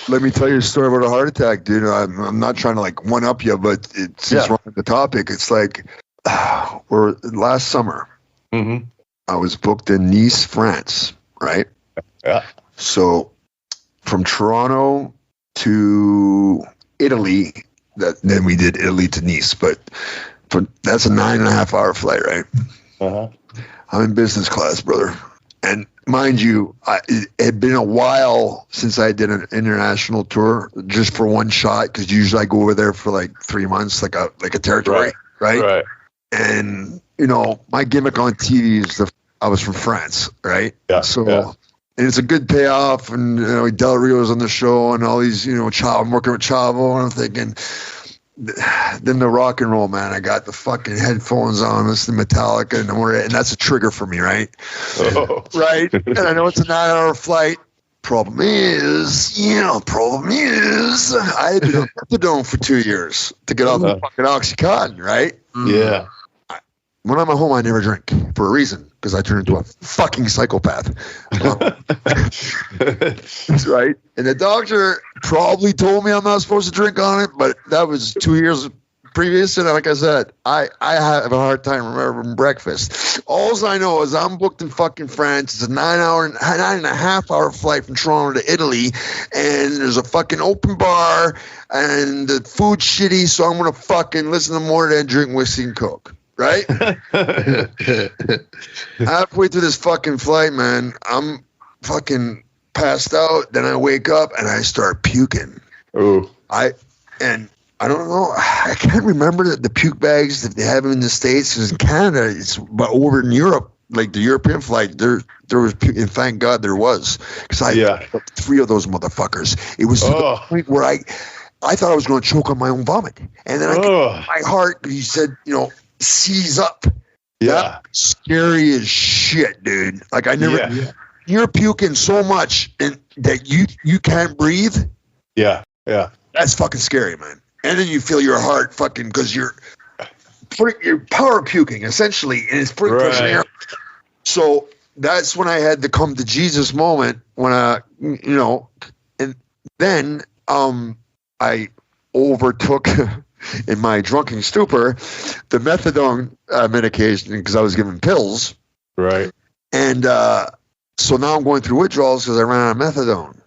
Let me tell you a story about a heart attack, dude. I'm not trying to like one up you, but it's just wrong with the topic. It's like, last summer, I was booked in Nice, France, right? Yeah. So from Toronto to Italy, then we did Italy to Nice, but that's a 9.5 hour flight, right? Uh-huh. I'm in business class, brother. And mind you, it had been a while since I did an international tour just for one shot, because usually I go over there for like 3 months, like a territory, right? Right. And, my gimmick on TV is I was from France, right? Yeah. So, and it's a good payoff. And, Del Rio's on the show and all these, I'm working with Chavo, and I'm thinking, then the rock and roll, man, I got the fucking headphones on, listening to Metallica, and that's a trigger for me, right? Oh. Right. And I know it's a 9-hour flight. Problem is, I had been on methadone for 2 years to get off the fucking Oxycontin, right? Yeah. When I'm at home, I never drink for a reason, because I turn into a fucking psychopath. That's right. And the doctor probably told me I'm not supposed to drink on it, but that was 2 years previous. And like I said, I have a hard time remembering breakfast. All I know is I'm booked in fucking France. It's a 9.5 hour flight from Toronto to Italy, and there's a fucking open bar, and the food's shitty, so I'm going to fucking listen to more than drink whiskey and Coke. Right? Halfway through this fucking flight, man, I'm fucking passed out. Then I wake up and I start puking. Oh. I don't know. I can't remember the puke bags that they have in the States, because in Canada, but over in Europe, like the European flight, there was puke, and thank God there was, because I took 3 of those motherfuckers. It was to the point where I thought I was going to choke on my own vomit, and then my heart, he said, seize up. Yeah. That's scary as shit, dude. Like I never you're puking so much that you can't breathe. Yeah. That's fucking scary, man. And then you feel your heart fucking, because you're power puking essentially, and it's pretty pushing air. So that's when I had the come to Jesus moment, when and then I overtook in my drunken stupor the methadone medication, because I was given pills. Right. And so now I'm going through withdrawals because I ran out of methadone.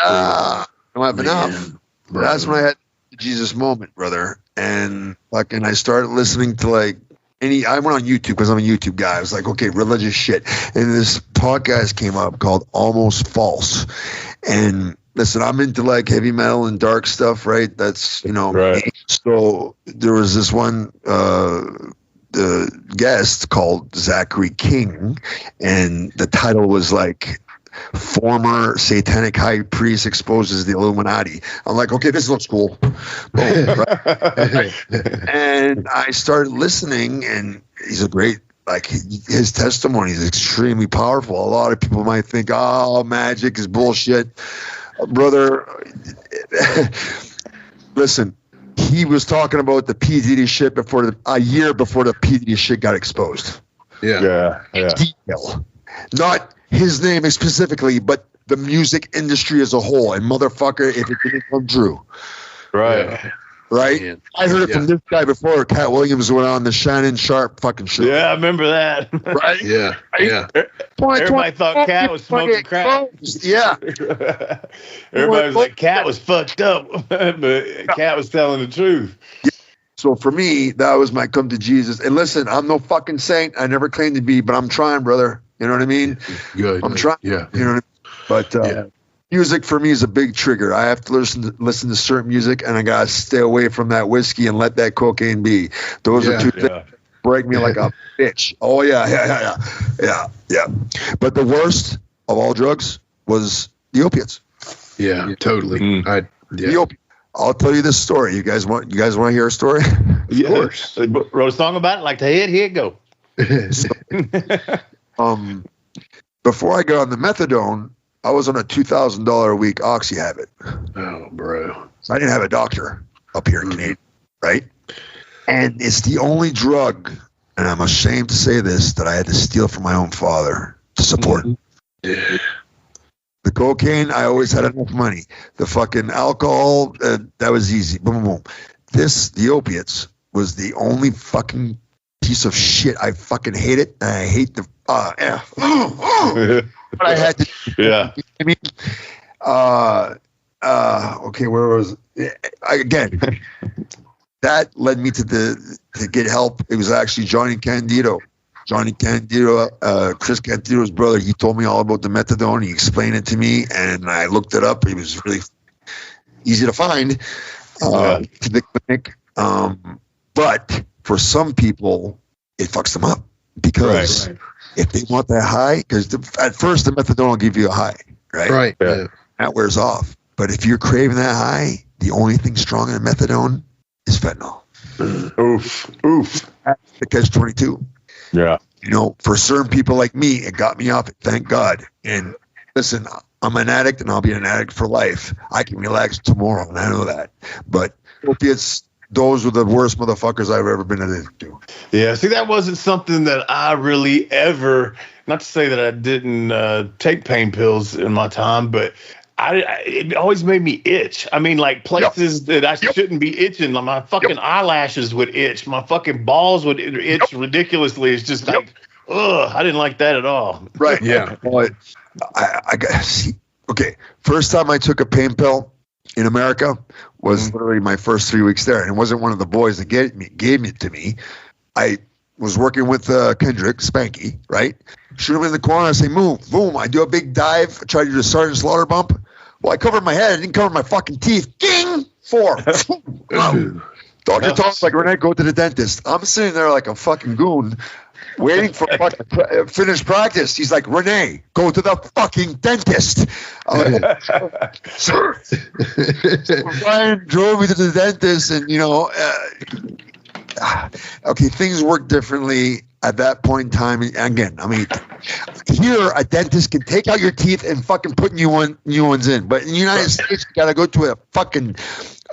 I don't have enough. That's when I had the Jesus moment, brother. And fucking I started listening to I went on YouTube, because I'm a YouTube guy. I was like, okay, religious shit. And this podcast came up called Almost False. And listen, I'm into like heavy metal and dark stuff, right? That's, right. So there was this one guest called Zachary King, and the title was like, former satanic high priest exposes the Illuminati. I'm like, okay, this looks cool. Boom, right? And I started listening, and he's a great, his testimony is extremely powerful. A lot of people might think, oh, magic is bullshit. Brother, listen, he was talking about the P. Diddy shit a year before the P. Diddy shit got exposed. Yeah. Detail. Not his name specifically, but the music industry as a whole. And motherfucker, if it didn't come true. Right. right? Man. I heard it from this guy before. Cat Williams went on the Shannon Sharp fucking show. Yeah, I remember that. Right? Yeah. Yeah. Everybody thought Cat was smoking crack. Yeah. Everybody was like, Cat was fucked up, but Cat was telling the truth. So for me, that was my come to Jesus. And listen, I'm no fucking saint. I never claimed to be, but I'm trying, brother. You know what I mean? Good. I'm trying. Yeah. You know what I mean? But music for me is a big trigger. I have to listen to certain music, and I gotta stay away from that whiskey and let that cocaine be. Those are two things that break me like a bitch. Oh yeah. But the worst of all drugs was the opiates. Yeah, totally. The opiates. I'll tell you this story. You guys want to hear a story? Of course. Wrote a song about it. Like to hit, here it go. Before I got on the methadone, I was on a $2,000 a week oxy habit. Oh, bro. So I didn't have a doctor up here in Canada, right? And it's the only drug, and I'm ashamed to say this, that I had to steal from my own father to support. Yeah. The cocaine, I always had enough money. The fucking alcohol, that was easy. Boom, boom, boom. The opiates was the only fucking piece of shit. I fucking hate it. And I hate the, but I had to. Yeah. I mean, okay, where was again? That led me to get help. It was actually Johnny Candido, Chris Candido's brother. He told me all about the methadone. He explained it to me, and I looked it up. It was really easy to find to the clinic. But for some people, it fucks them up because if they want that high, because at first the methadone will give you a high, right? Right. Yeah. That wears off. But if you're craving that high, the only thing stronger than methadone is fentanyl. Oof. That's the catch-22. Yeah. You know, for certain people like me, it got me off it. Thank God. And listen, I'm an addict, and I'll be an addict for life. I can relax tomorrow, and I know that. But opiates, those were the worst motherfuckers I've ever been addicted to. Yeah, see, that wasn't something that I really ever, not to say that I didn't take pain pills in my time, but it always made me itch. I mean, like places that I shouldn't be itching. Like my fucking eyelashes would itch. My fucking balls would itch ridiculously. It's just like, ugh, I didn't like that at all. Right. Yeah. But I got see. Okay. First time I took a pain pill in America was literally my first 3 weeks there. And it wasn't one of the boys that gave it to me. I was working with Kendrick Spanky, right? Shoot him in the corner. I say, move, boom. I do a big dive. I try to do the Sergeant Slaughter bump. Well, I covered my head. I didn't cover my fucking teeth. Ding! 4. Doctor talks like, Rene, go to the dentist. I'm sitting there like a fucking goon waiting for fucking finished practice. He's like, Rene, go to the fucking dentist. Sir. So Brian drove me to the dentist, and, you know, okay, things work differently at that point in time. Again, I mean, here a dentist can take out your teeth and fucking put new ones in. But in the United States, you got to go to a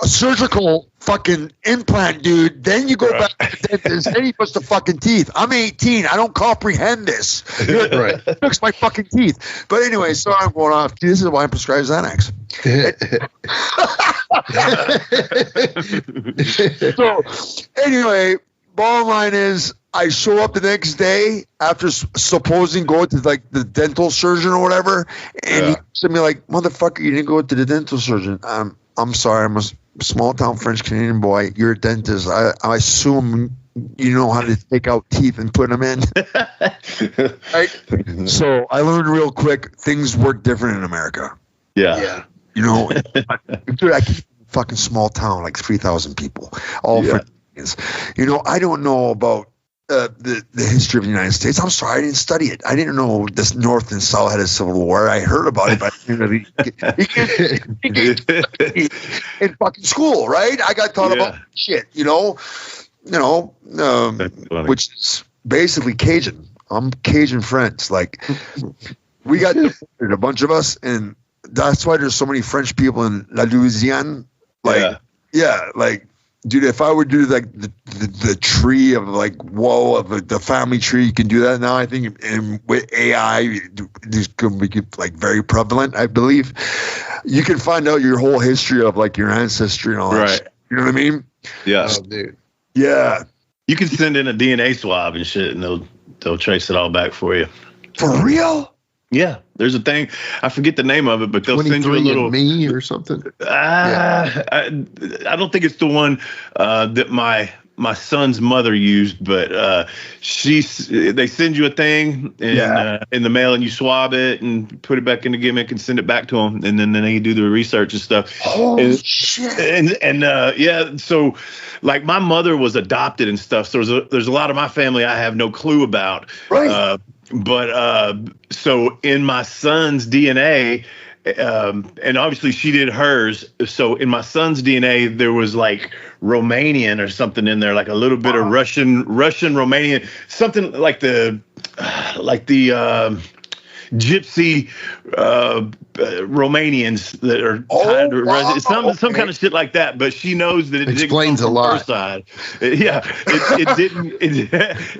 surgical fucking implant, dude. Then you go back to the dentist. Then he puts the fucking teeth. I'm 18. I don't comprehend this. Right. Fix my fucking teeth. But anyway, so I'm going off. This is why I'm prescribed Xanax. So anyway, bottom line is, I show up the next day after supposing going to like the dental surgeon or whatever, and he said me like, motherfucker, you didn't go to the dental surgeon. I'm sorry, I'm a small town French Canadian boy. You're a dentist. I assume you know how to take out teeth and put them in. Right? So I learned real quick, things work different in America. Yeah. You know, dude, I keep a fucking small town, like 3,000 people, all French. You know, I don't know about the history of the United States. I'm sorry, I didn't study it. I didn't know this North and South had a civil war. I heard about it, but I didn't really in fucking school, right? I got taught about shit, which is basically Cajun. I'm Cajun French. Like, we got a bunch of us, and that's why there's so many French people in La Louisiane. Like, like, dude, if I would do like the tree of like the family tree, you can do that now. I think with AI, this can be like very prevalent. I believe you can find out your whole history of like your ancestry and all that. Right. You know what I mean? Yeah. Oh, dude. Yeah. You can send in a DNA swab and shit, and they'll trace it all back for you. For real? Yeah. There's a thing. I forget the name of it, but they'll send you a little. Me or something. I don't think it's the one that my son's mother used, but they send you a thing in the mail, and you swab it and put it back in the gimmick and send it back to them, and then they do the research and stuff. Holy shit! And so like my mother was adopted and stuff, so there's a lot of my family I have no clue about. Right. So in my son's DNA. And obviously she did hers. So in my son's DNA, there was like Romanian or something in there, like a little bit of Russian, Romanian, something like the gypsy Romanians that are tied to some kind of shit like that. But she knows that it explains didn't come a from lot. her side.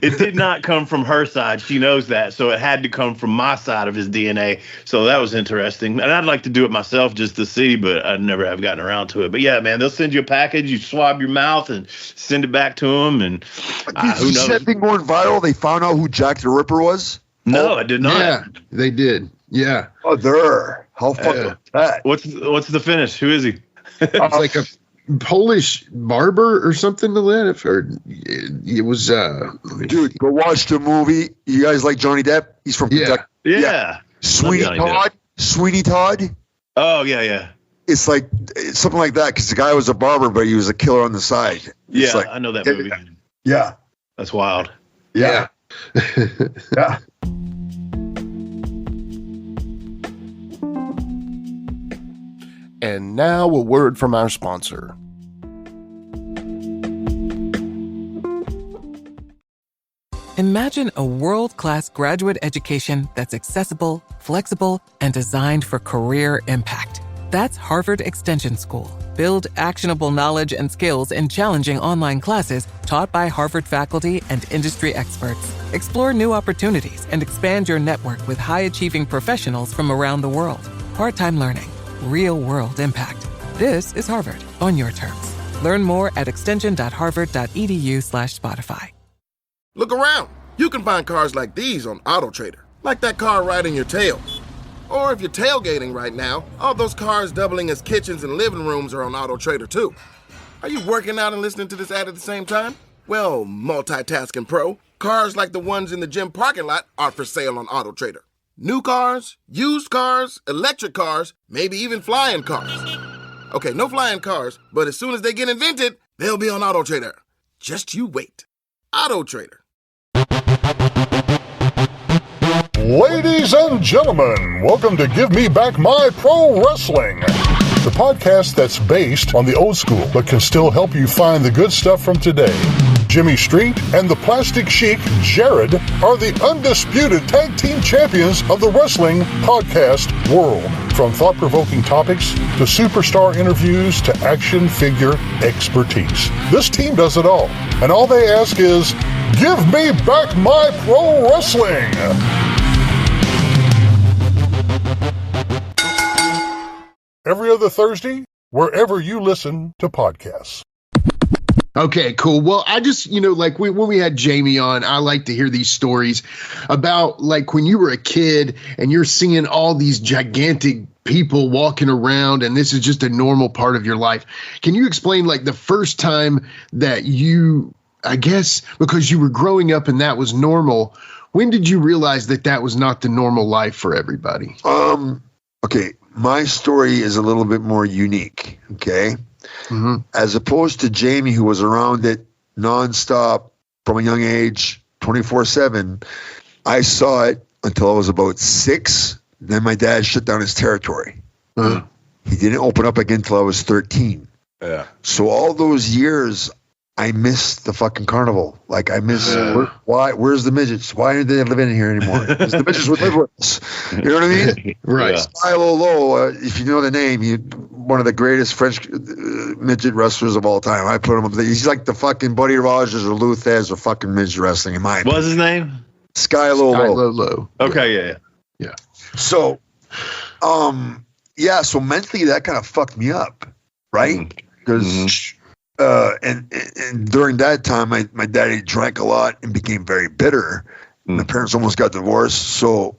It did not come from her side. She knows that, so it had to come from my side of his DNA. So that was interesting, and I'd like to do it myself just to see, but I never have gotten around to it. But yeah, man, they'll send you a package, you swab your mouth and send it back to them, and who knows? That thing going viral? They found out who Jack the Ripper was. No, I did not. Yeah, they did. Yeah. Oh, there. How fucking that? What's the finish? Who is he? It's like a Polish barber or something to that. Or it was. Dude, go watch the movie. You guys like Johnny Depp? He's from Kentucky. Yeah. Sweeney Todd. Oh yeah. It's something like that because the guy was a barber, but he was a killer on the side. Yeah, I know that movie. Yeah. That's wild. Yeah. Yeah. And now a word from our sponsor. Imagine a world-class graduate education that's accessible, flexible, and designed for career impact. That's Harvard Extension School. Build actionable knowledge and skills in challenging online classes taught by Harvard faculty and industry experts. Explore new opportunities and expand your network with high-achieving professionals from around the world. Part-time learning. Real-world impact. This is Harvard on your terms. Learn more at extension.harvard.edu/Spotify. Look around. You can find cars like these on AutoTrader, like that car riding your tail. Or if you're tailgating right now, all those cars doubling as kitchens and living rooms are on AutoTrader too. Are you working out and listening to this ad at the same time? Well, multitasking pro, cars like the ones in the gym parking lot are for sale on AutoTrader. New cars, used cars, electric cars, maybe even flying cars. Okay, no flying cars, but as soon as they get invented, they'll be on AutoTrader. Just you wait. AutoTrader. Ladies and gentlemen, welcome to Give Me Back My Pro Wrestling, the podcast that's based on the old school but can still help you find the good stuff from today. Jimmy Street and the Plastic Chic, Jared, are the undisputed tag team champions of the wrestling podcast world. From thought-provoking topics to superstar interviews to action figure expertise. This team does it all, and all they ask is, give me back my pro wrestling! Every other Thursday, wherever you listen to podcasts. Okay, cool. Well, I just, like when we had Jamie on, I like to hear these stories about like when you were a kid and you're seeing all these gigantic people walking around and this is just a normal part of your life. Can you explain like the first time that you, I guess, because you were growing up and that was normal, when did you realize that that was not the normal life for everybody? Okay, my story is a little bit more unique, okay? Mm-hmm. As opposed to Jamie, who was around it nonstop from a young age, 24/7, I saw it until I was about 6. Then my dad shut down his territory. Uh-huh. He didn't open up again until I was 13. Yeah. So all those years, I missed the fucking carnival. Like I miss where's the midgets? Why aren't they living in here anymore? Because the midgets would live with us. You know what I mean? Right. Skylo Low, if you know the name, one of the greatest French midget wrestlers of all time. I put him up there. He's like the fucking Buddy Rogers or Lou Thez or fucking midget wrestling in my opinion. What's his name? Skylo Low. Okay, yeah. So, so mentally that kind of fucked me up, right? Because And during that time, my daddy drank a lot and became very bitter. My parents almost got divorced. So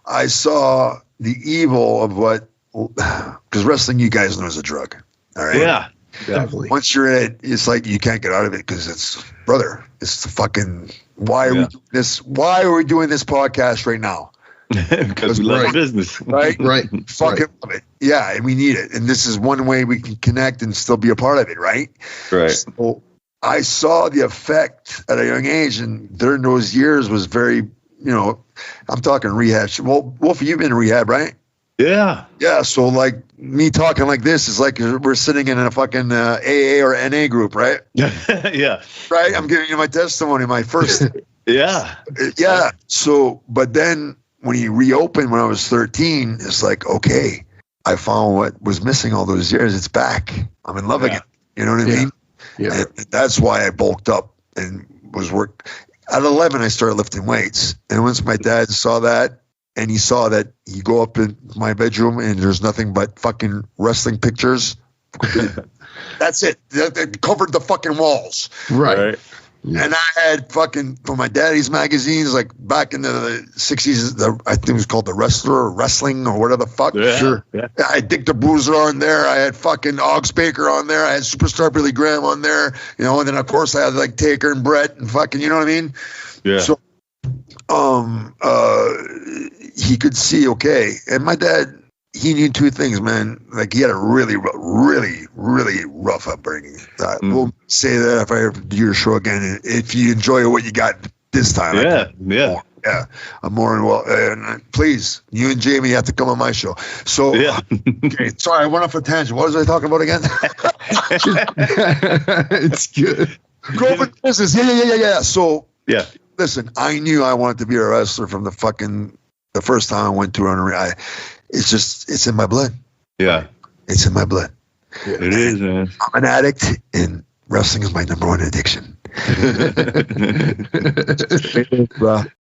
I saw the evil of what, because wrestling, you guys know, is a drug. All right. Yeah. Definitely. Once you're in it, it's like you can't get out of it because it's, brother, it's the fucking, why are we doing this? Why are we doing this podcast right now? Because we love business. Right? Right. Fucking love it. Yeah, and we need it. And this is one way we can connect and still be a part of it, right? Right. So I saw the effect at a young age, and during those years was very, I'm talking rehab. Well, Wolfie, you've been in rehab, right? Yeah. Yeah, so like me talking like this is like we're sitting in a fucking AA or NA group, right? Yeah. Right? I'm giving you my testimony, my first. Yeah. Yeah. So, but then when he reopened when I was 13, it's like, okay, I found what was missing all those years. It's back. I'm in love again. You know what I mean? Yeah. And that's why I bulked up and was At 11, I started lifting weights. And once my dad saw that, and he saw that you go up in my bedroom and there's nothing but fucking wrestling pictures. That's it. They covered the fucking walls. Right. And I had fucking, from my daddy's magazines, like back in the 60s, I think it was called The Wrestler or Wrestling or whatever the fuck. Yeah, sure. yeah. I had Dick the Bruiser on there. I had fucking Oggs Baker on there. I had Superstar Billy Graham on there. And then of course I had like Taker and Brett and fucking, you know what I mean? Yeah. So, he could see, okay. And my dad, he knew two things, man. Like he had a really, really, really rough upbringing. We'll say that if I ever do your show again, if you enjoy what you got this time. Yeah. I'm more than well. Please, you and Jamie have to come on my show. So, okay, sorry, I went off a tangent. What was I talking about again? It's good. Growing business. Yeah. So, yeah. Listen, I knew I wanted to be a wrestler from the first time I went to run. It's in my blood. Yeah. It's in my blood. It is, man. I'm an addict, and wrestling is my number one addiction.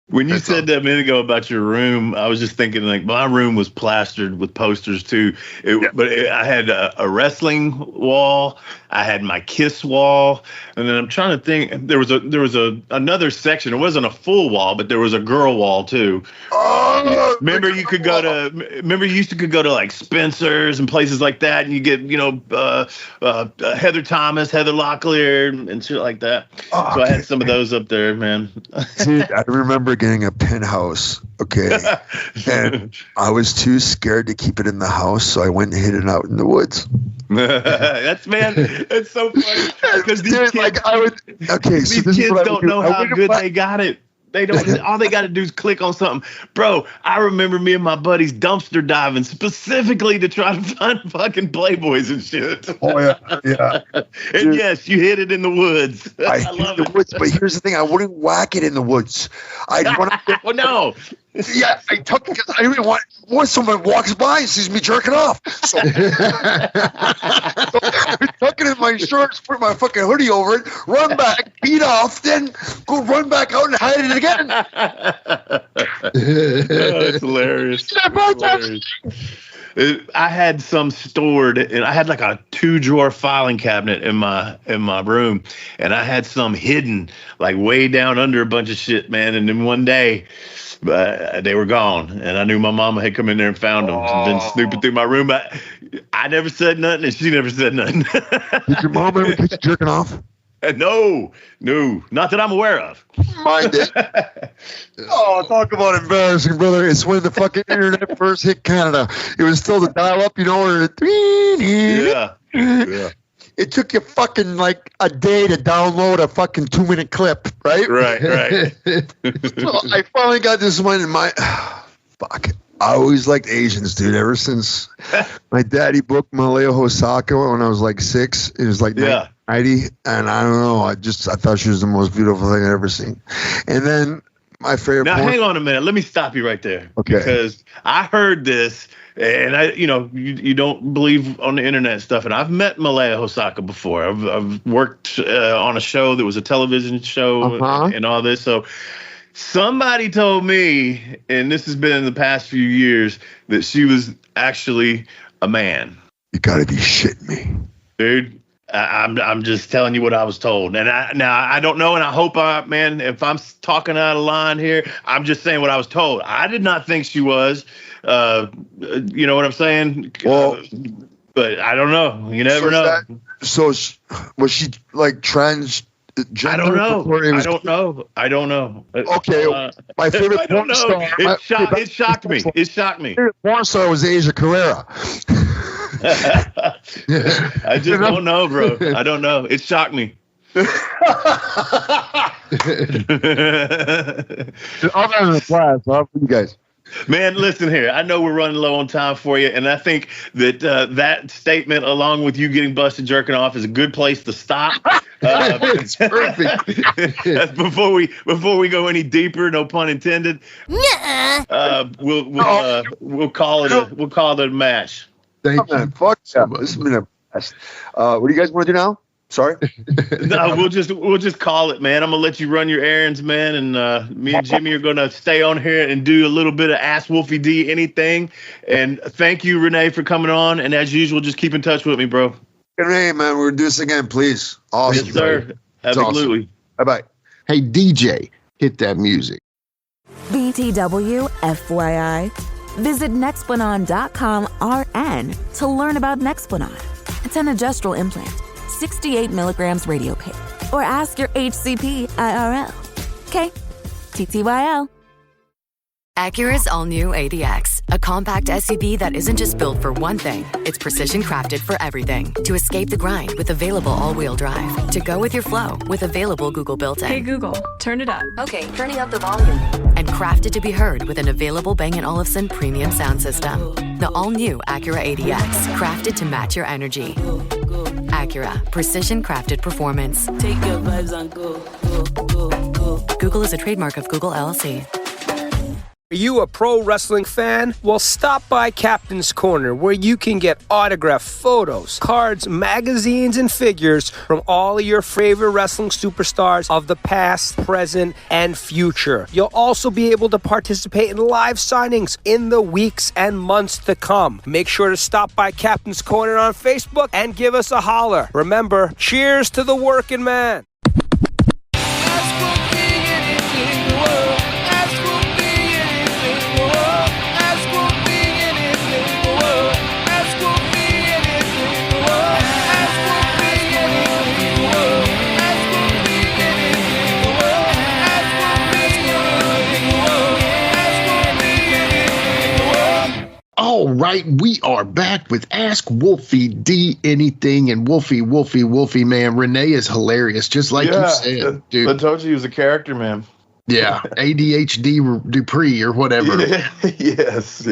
When you said that a minute ago about your room, I was just thinking like my room was plastered with posters too. I had a wrestling wall, I had my Kiss wall, and then I'm trying to think. There was another section. It wasn't a full wall, but there was a girl wall too. Oh, remember you could go to like Spencer's and places like that, and you get Heather Thomas, Heather Locklear, and shit like that. Oh, so I had some of those up there, man. Dude, I remember getting a penthouse, okay, and I was too scared to keep it in the house, so I went and hid it out in the woods. That's so funny because these kids, these kids don't know how good they got it. They don't. All they got to do is click on something, bro. I remember me and my buddies dumpster diving specifically to try to find fucking Playboys and shit. Oh yeah. And yes, you hid it in the woods. I love it. Woods, but here's the thing: I wouldn't whack it in the woods. I'd run up there. Well, no. Yeah, I took it because I didn't want. Once someone walks by and sees me jerking off, so I tuck it in my shorts, put my fucking hoodie over it, run back, beat off, then go run back out and hide it again. That's hilarious. I had some stored, and I had like a 2-drawer filing cabinet in my room, and I had some hidden like way down under a bunch of shit, man. And then one day, they were gone, and I knew my mama had come in there and found them. And been snooping through my room. I never said nothing, and she never said nothing. Did your mom ever catch you jerking off? No, not that I'm aware of. Mine did. Oh, talk about embarrassing, brother. It's when the fucking internet first hit Canada. It was still the dial-up, or yeah. It took you fucking like a day to download a fucking 2-minute clip, right? Right. So I finally got this one in my... fuck. I always liked Asians, dude. Ever since my daddy booked Malaya Hosaka when I was like 6. It was like 90, and I don't know. I thought she was the most beautiful thing I'd ever seen. And then my favorite. Now, hang on a minute. Let me stop you right there. Okay. Because I heard this, and you don't believe on the internet stuff. And I've met Malaya Hosaka before. I've worked on a show that was a television show and all this. So somebody told me, and this has been in the past few years, that she was actually a man. You gotta be shitting me, dude. I'm just telling you what I was told. And I don't know, and I hope man, if I'm talking out of line here, I'm just saying what I was told. I did not think she was. You know what I'm saying? Well, but I don't know. You never know. Was she like transgender? I don't know. I don't know. Okay, my favorite I don't porn know. star. It shocked me. It shocked me. Favorite porn star was Asia Carrera. I just don't know, bro. I don't know. It shocked me. I'll have a class. I'll for you guys. Man, listen here. I know we're running low on time for you, and I think that that statement, along with you getting busted jerking off, is a good place to stop. It's perfect. That's before we go any deeper. No pun intended. We'll call it a match. Thank you. Man, fuck yeah. This has been a blast. What do you guys want to do now? Sorry. No, we'll just call it, man. I'm gonna let you run your errands, man, and me and Jimmy are gonna stay on here and do a little bit of Ask Wolfie D anything. And thank you, Renee, for coming on. And as usual, just keep in touch with me, bro. Renee, man, we're gonna do this again, please. Awesome, yes, sir. Absolutely. Awesome. Bye bye. Hey DJ, hit that music. BTW, FYI. Visit Nexplanon.com RN to learn about Nexplanon. It's an adjustable implant. 68 milligrams radio pain. Or ask your HCP IRL. Okay, TTYL. Acura's all-new ADX, a compact SUV that isn't just built for one thing, it's precision-crafted for everything. To escape the grind with available all-wheel drive. To go with your flow with available Google built-in. Hey Google, turn it up. Okay, turning up the volume. And crafted to be heard with an available Bang & Olufsen premium sound system. The all-new Acura ADX, crafted to match your energy. Acura, precision-crafted performance. Take your vibes and go. Google is a trademark of Google LLC. Are you a pro wrestling fan? Well, stop by Captain's Corner, where you can get autographed photos, cards, magazines, and figures from all of your favorite wrestling superstars of the past, present, and future. You'll also be able to participate in live signings in the weeks and months to come. Make sure to stop by Captain's Corner on Facebook and give us a holler. Remember, cheers to the working man. All right, we are back with Ask Wolfie D Anything, and Wolfie, man, Renee is hilarious, just like you said, dude. I told you he was a character, man. Yeah, ADHD Dupree or whatever. Yes.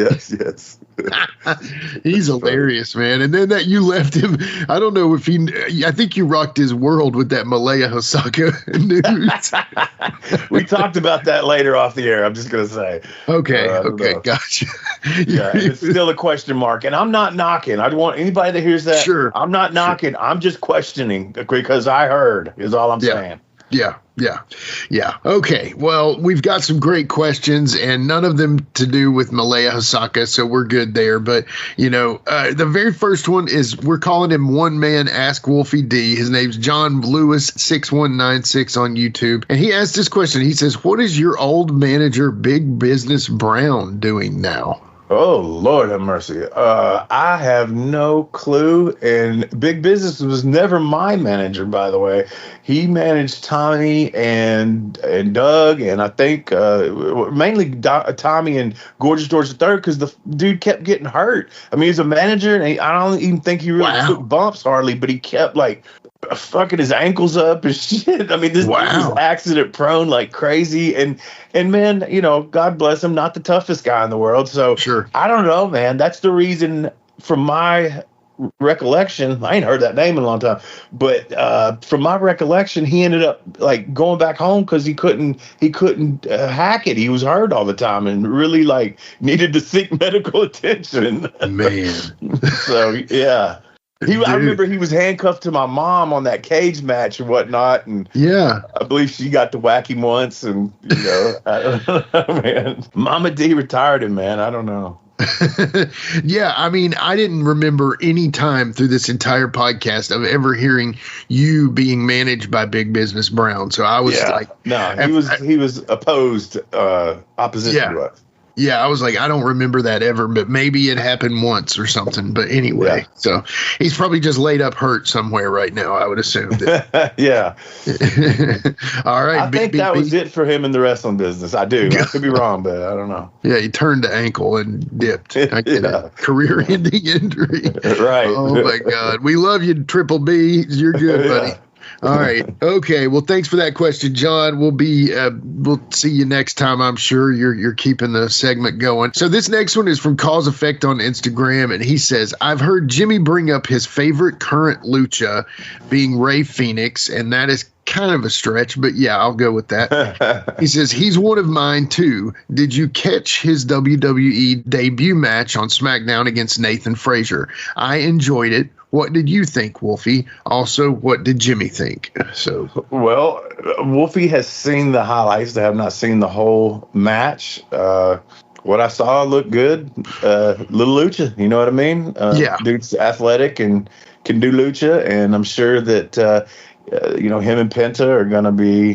He's hilarious, man. And then that you left him, I don't know if I think you rocked his world with that Malaya Hosaka news. We talked about that later off the air, I'm just going to say. Okay, gotcha. Yeah, it's still a question mark. And I'm not knocking. I don't want anybody that hears that. Sure. I'm not knocking. I'm just questioning because I heard is all I'm saying. Yeah. Okay. Well, we've got some great questions, and none of them to do with Malaya Hosaka, so we're good there. But, the very first one is we're calling him One Man Ask Wolfie D. His name's John Lewis 6196 on YouTube. And he asked this question. He says, what is your old manager, Big Business Brown, doing now? Oh, Lord have mercy. I have no clue. And Big Business was never my manager, by the way. He managed Tommy and Doug, and I think mainly Tommy and Gorgeous George III, because the dude kept getting hurt. I mean, he's a manager, and I don't even think he really took bumps hardly, but he kept fucking his ankles up and shit. I mean, this dude was accident prone like crazy. And man, God bless him, not the toughest guy in the world. So sure. I don't know, man. That's the reason, from my recollection, I ain't heard that name in a long time, but from my recollection, he ended up going back home because he couldn't hack it. He was hurt all the time and really needed to seek medical attention. Man. So yeah. I remember he was handcuffed to my mom on that cage match and whatnot, and I believe she got to whack him once, and I don't know, man. Mama D retired him, man. I don't know. Yeah, I mean, I didn't remember any time through this entire podcast of ever hearing you being managed by Big Business Brown. So I was he was opposed, opposition to us. Yeah, I was like, I don't remember that ever, but maybe it happened once or something. But anyway, so he's probably just laid up hurt somewhere right now, I would assume. Yeah. All right. I think that was it for him in the wrestling business. I do. I could be wrong, but I don't know. Yeah, he turned the ankle and dipped. I get it. Career-ending injury. Right. Oh, my God. We love you, Triple B. You're good, buddy. All right. Okay. Well, thanks for that question, John. We'll see you next time. I'm sure you're keeping the segment going. So this next one is from Cause Effect on Instagram, and he says, I've heard Jimmy bring up his favorite current lucha being Rey Fenix, and that is kind of a stretch, but yeah, I'll go with that. He says, he's one of mine too. Did you catch his WWE debut match on SmackDown against Nathan Frazier? I enjoyed it. What did you think, Wolfie? Also, what did Jimmy think? So, well, Wolfie has seen the highlights. They have not seen the whole match. What I saw looked good. Little lucha, you know what I mean? Yeah. Dude's athletic and can do lucha, and I'm sure that him and Penta are going to be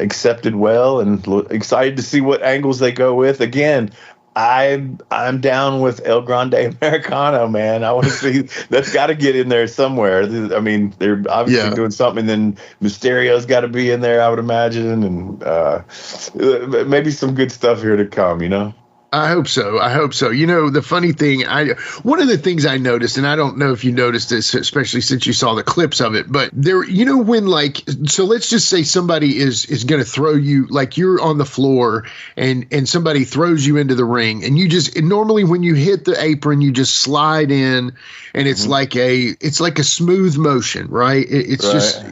accepted well, and excited to see what angles they go with. Again, I'm down with El Grande Americano, man. I want to see that's got to get in there somewhere. I mean, they're obviously doing something. Then Mysterio's got to be in there, I would imagine, and maybe some good stuff here to come. I hope so. You know, the funny thing, one of the things I noticed, and I don't know if you noticed this, especially since you saw the clips of it, but there, when so let's just say somebody is going to throw you, like you're on the floor and somebody throws you into the ring, and normally when you hit the apron, you just slide in, and it's like a smooth motion, right? It's right. Just,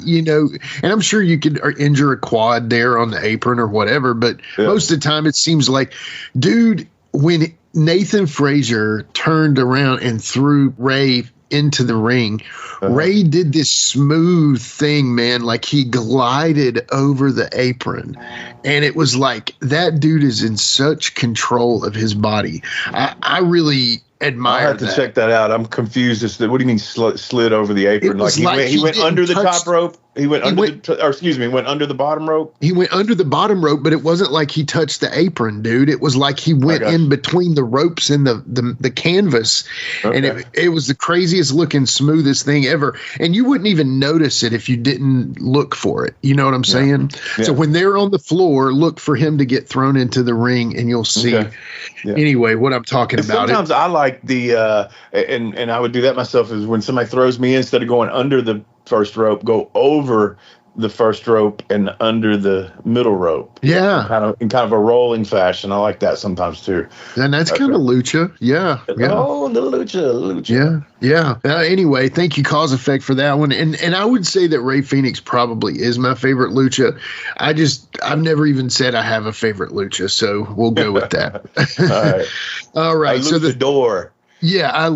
and I'm sure you could injure a quad there on the apron or whatever, but most of the time it seems like, dude, when Nathan Frazier turned around and threw Ray into the ring, Ray did this smooth thing, man, like he glided over the apron. And it was like, that dude is in such control of his body. I really admire that. I have to check that out. I'm confused as to what do you mean slid over the apron? Like he went under the top rope. He went under the bottom rope. He went under the bottom rope, but it wasn't like he touched the apron, dude. It was like he went in between the ropes and the canvas. Okay. And it was the craziest looking, smoothest thing ever. And you wouldn't even notice it if you didn't look for it. You know what I'm saying? Yeah. So when they're on the floor, look for him to get thrown into the ring, and you'll see. Okay. Yeah. Anyway, what I'm talking about. Sometimes I like the and I would do that myself, is when somebody throws me, instead of going under the first rope, go over the first rope and under the middle rope. Yeah. In kind of a rolling fashion. I like that sometimes too. And that's kind of lucha. Yeah. Oh, little lucha. Yeah. Anyway, thank you, Cause Effect, for that one. And I would say that Rey Fenix probably is my favorite lucha. I've never even said I have a favorite lucha, so we'll go with that. All right. So the door. Yeah, I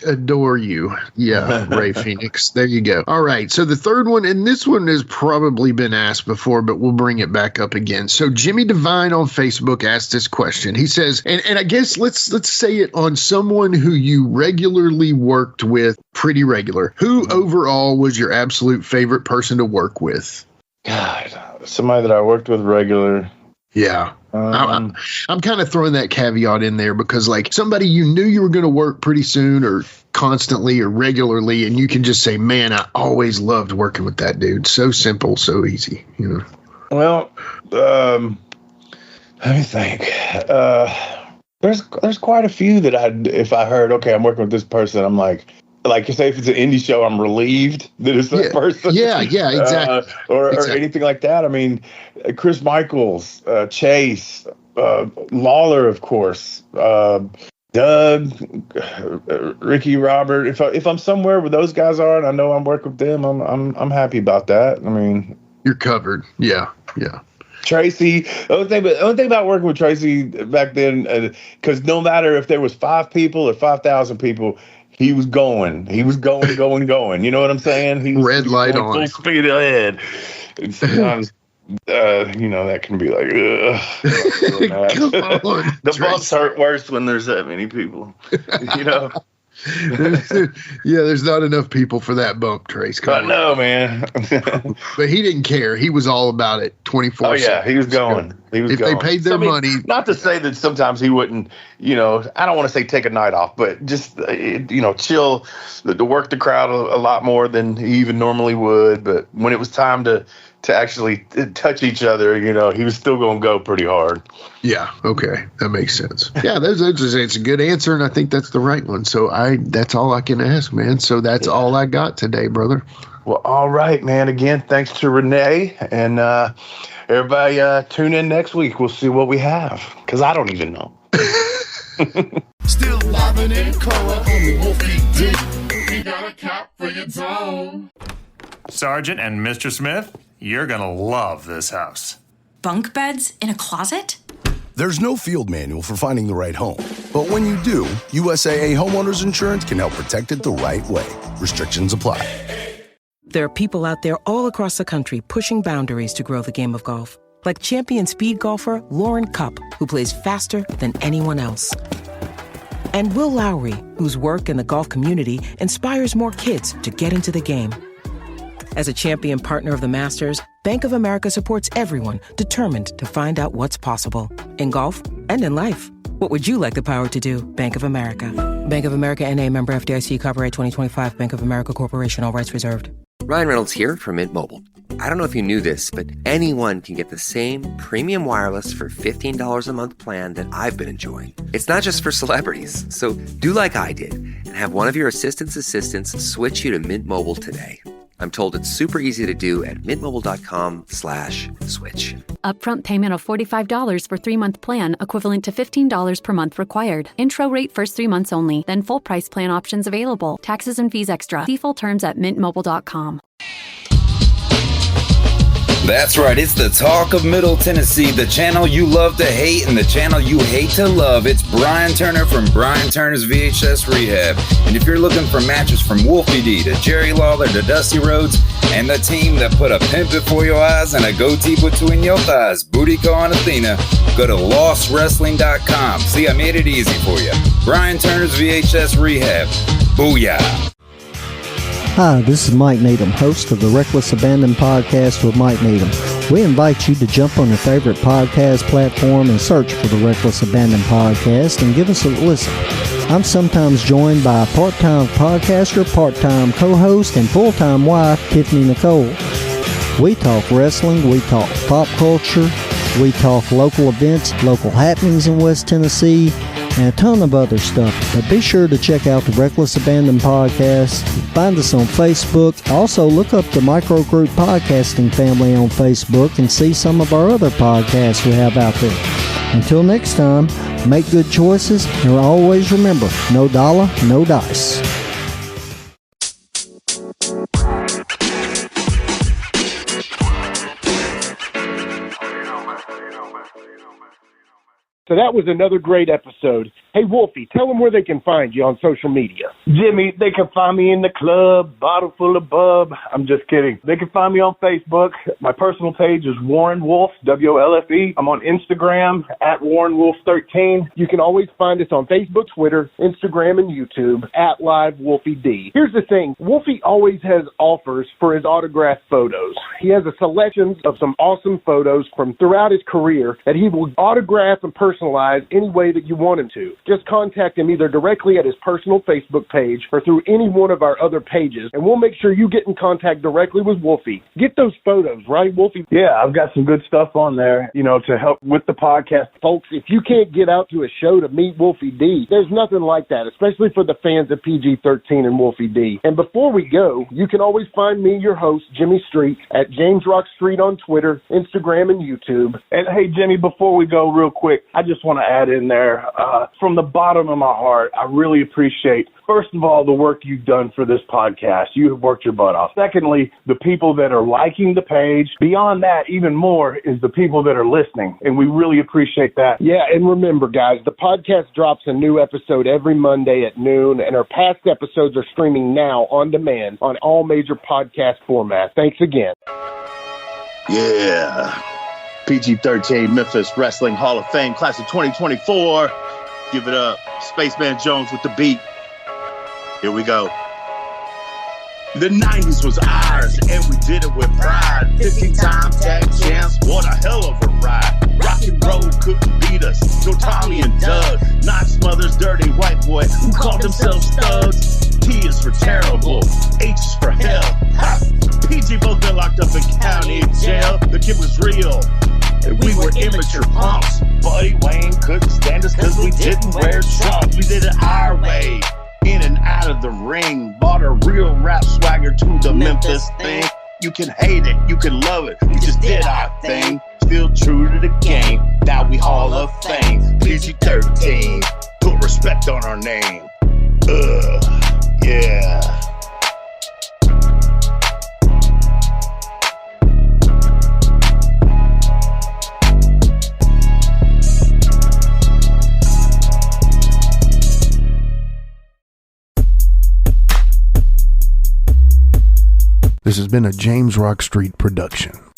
adore you. Yeah, Rey Fenix. There you go. All right, so the third one, and this one has probably been asked before, but we'll bring it back up again. So Jimmy Devine on Facebook asked this question. He says, and I guess let's say it on someone who you regularly worked with, pretty regular. Who overall was your absolute favorite person to work with? God, somebody that I worked with regular. Yeah. I'm kind of throwing that caveat in there because, like, somebody you knew you were going to work pretty soon or constantly or regularly, and you can just say, man, I always loved working with that dude. So simple, so easy, Well, let me think. There's quite a few that if I heard, okay, I'm working with this person, I'm like say if it's an indie show, I'm relieved that it's that person. Yeah, exactly. Or anything like that. I mean, Chris Michaels, Chase, Lawler, of course, Doug, Ricky, Robert. If I'm somewhere where those guys are and I know I'm working with them, I'm happy about that. I mean, you're covered. Yeah. Tracy. The only thing about working with Tracy back then, because no matter if there was 5 people or 5,000 people, he was going. You know what I'm saying? Red light on. Full speed ahead. And sometimes that can be like, ugh. Come on, the bumps hurt worse when there's that many people. There's not enough people for that bump, Trace. I know, man. But he didn't care. He was all about it 24/7. Oh, yeah, he was going. If they paid their money. Not to say that sometimes he wouldn't, I don't want to say take a night off, but just, chill, to work the crowd a lot more than he even normally would. But when it was time to actually touch each other, he was still going to go pretty hard. Yeah. Okay. That makes sense. Yeah. It's a good answer. And I think that's the right one. So that's all I can ask, man. So that's all I got today, brother. Well, all right, man. Again, thanks to Renee, and everybody tune in next week. We'll see what we have, because I don't even know. Still live and in color on the Wolfie D. We got a cap for your dome. Sergeant and Mr. Smith, you're gonna love this house. Bunk beds in a closet? There's no field manual for finding the right home. But when you do, USAA Homeowners Insurance can help protect it the right way. Restrictions apply. There are people out there all across the country pushing boundaries to grow the game of golf. Like champion speed golfer Lauren Cupp, who plays faster than anyone else. And Will Lowry, whose work in the golf community inspires more kids to get into the game. As a champion partner of the Masters, Bank of America supports everyone determined to find out what's possible in golf and in life. What would you like the power to do? Bank of America. Bank of America N.A. member FDIC, copyright 2025, Bank of America Corporation, all rights reserved. Ryan Reynolds here from Mint Mobile. I don't know if you knew this, but anyone can get the same premium wireless for $15 a month plan that I've been enjoying. It's not just for celebrities. So do like I did and have one of your assistants switch you to Mint Mobile today. I'm told it's super easy to do at mintmobile.com/switch. Upfront payment of $45 for 3-month plan, equivalent to $15 per month required. Intro rate first 3 months only, then full price plan options available. Taxes and fees extra. See full terms at mintmobile.com. That's right, it's the talk of Middle Tennessee, the channel you love to hate and the channel you hate to love. It's Brian Turner from Brian Turner's VHS Rehab. And if you're looking for matches from Wolfie D to Jerry Lawler to Dusty Rhodes and the team that put a pimp before your eyes and a goatee between your thighs, Boudica and Athena, go to lostwrestling.com. See, I made it easy for you. Brian Turner's VHS Rehab. Booyah. Hi, this is Mike Needham, host of the Reckless Abandon podcast with Mike Needham. We invite you to jump on your favorite podcast platform and search for the Reckless Abandon podcast and give us a listen. I'm sometimes joined by a part-time podcaster, part-time co-host, and full-time wife, Tiffany Nicole. We talk wrestling, we talk pop culture, we talk local events, local happenings in West Tennessee, and a ton of other stuff. But be sure to check out the Reckless Abandon podcast. Find us on Facebook. Also, look up the Microgroup Podcasting family on Facebook and see some of our other podcasts we have out there. Until next time, make good choices and always remember, no dollar, no dice. So that was another great episode. Hey, Wolfie, tell them where they can find you on social media. Jimmy, they can find me in the club, bottle full of bub. I'm just kidding. They can find me on Facebook. My personal page is Warren Wolf, WOLFE. I'm on Instagram at WarrenWolf13. You can always find us on Facebook, Twitter, Instagram, and YouTube at Live Wolfie D. Here's the thing. Wolfie always has offers for his autographed photos. He has a selection of some awesome photos from throughout his career that he will autograph and personalize any way that you want him to. Just contact him either directly at his personal Facebook page or through any one of our other pages, and we'll make sure you get in contact directly with Wolfie. Get those photos, right, Wolfie? Yeah, I've got some good stuff on there, to help with the podcast. Folks, if you can't get out to a show to meet Wolfie D, there's nothing like that, especially for the fans of PG-13 and Wolfie D. And before we go, you can always find me, your host, Jimmy Street, at James Rock Street on Twitter, Instagram, and YouTube. And hey, Jimmy, before we go real quick, I just want to add in there, from the bottom of my heart, I really appreciate, first of all, the work you've done for this podcast. You have worked your butt off. Secondly, the people that are liking the page. Beyond that, even more, is the people that are listening, and we really appreciate that. Yeah, and remember, guys, the podcast drops a new episode every Monday at noon, and our past episodes are streaming now on demand on all major podcast formats. Thanks again. Yeah. PG-13 Memphis Wrestling Hall of Fame class of 2024. Give it up. Spaceman Jones with the beat. Here we go. The 90s was ours, and we did it with pride. 15-time tag champs, what a hell of a ride. Rock and roll couldn't beat us. So Tommy and Doug, Knox Mother's dirty white boy who called themselves thugs. T is for terrible, H is for hell. Ha! PG both been locked up in county jail. The kid was real, and we were immature punks. Buddy Wayne couldn't stand us because we didn't wear trunks. We did it our way, in and out of the ring. Bought a real rap swagger to the Memphis thing. You can hate it, you can love it, we just did our thing. Still true to the game, now we Hall of Fame. PG-13, put respect on our name. Yeah. This has been a James Rock Street production.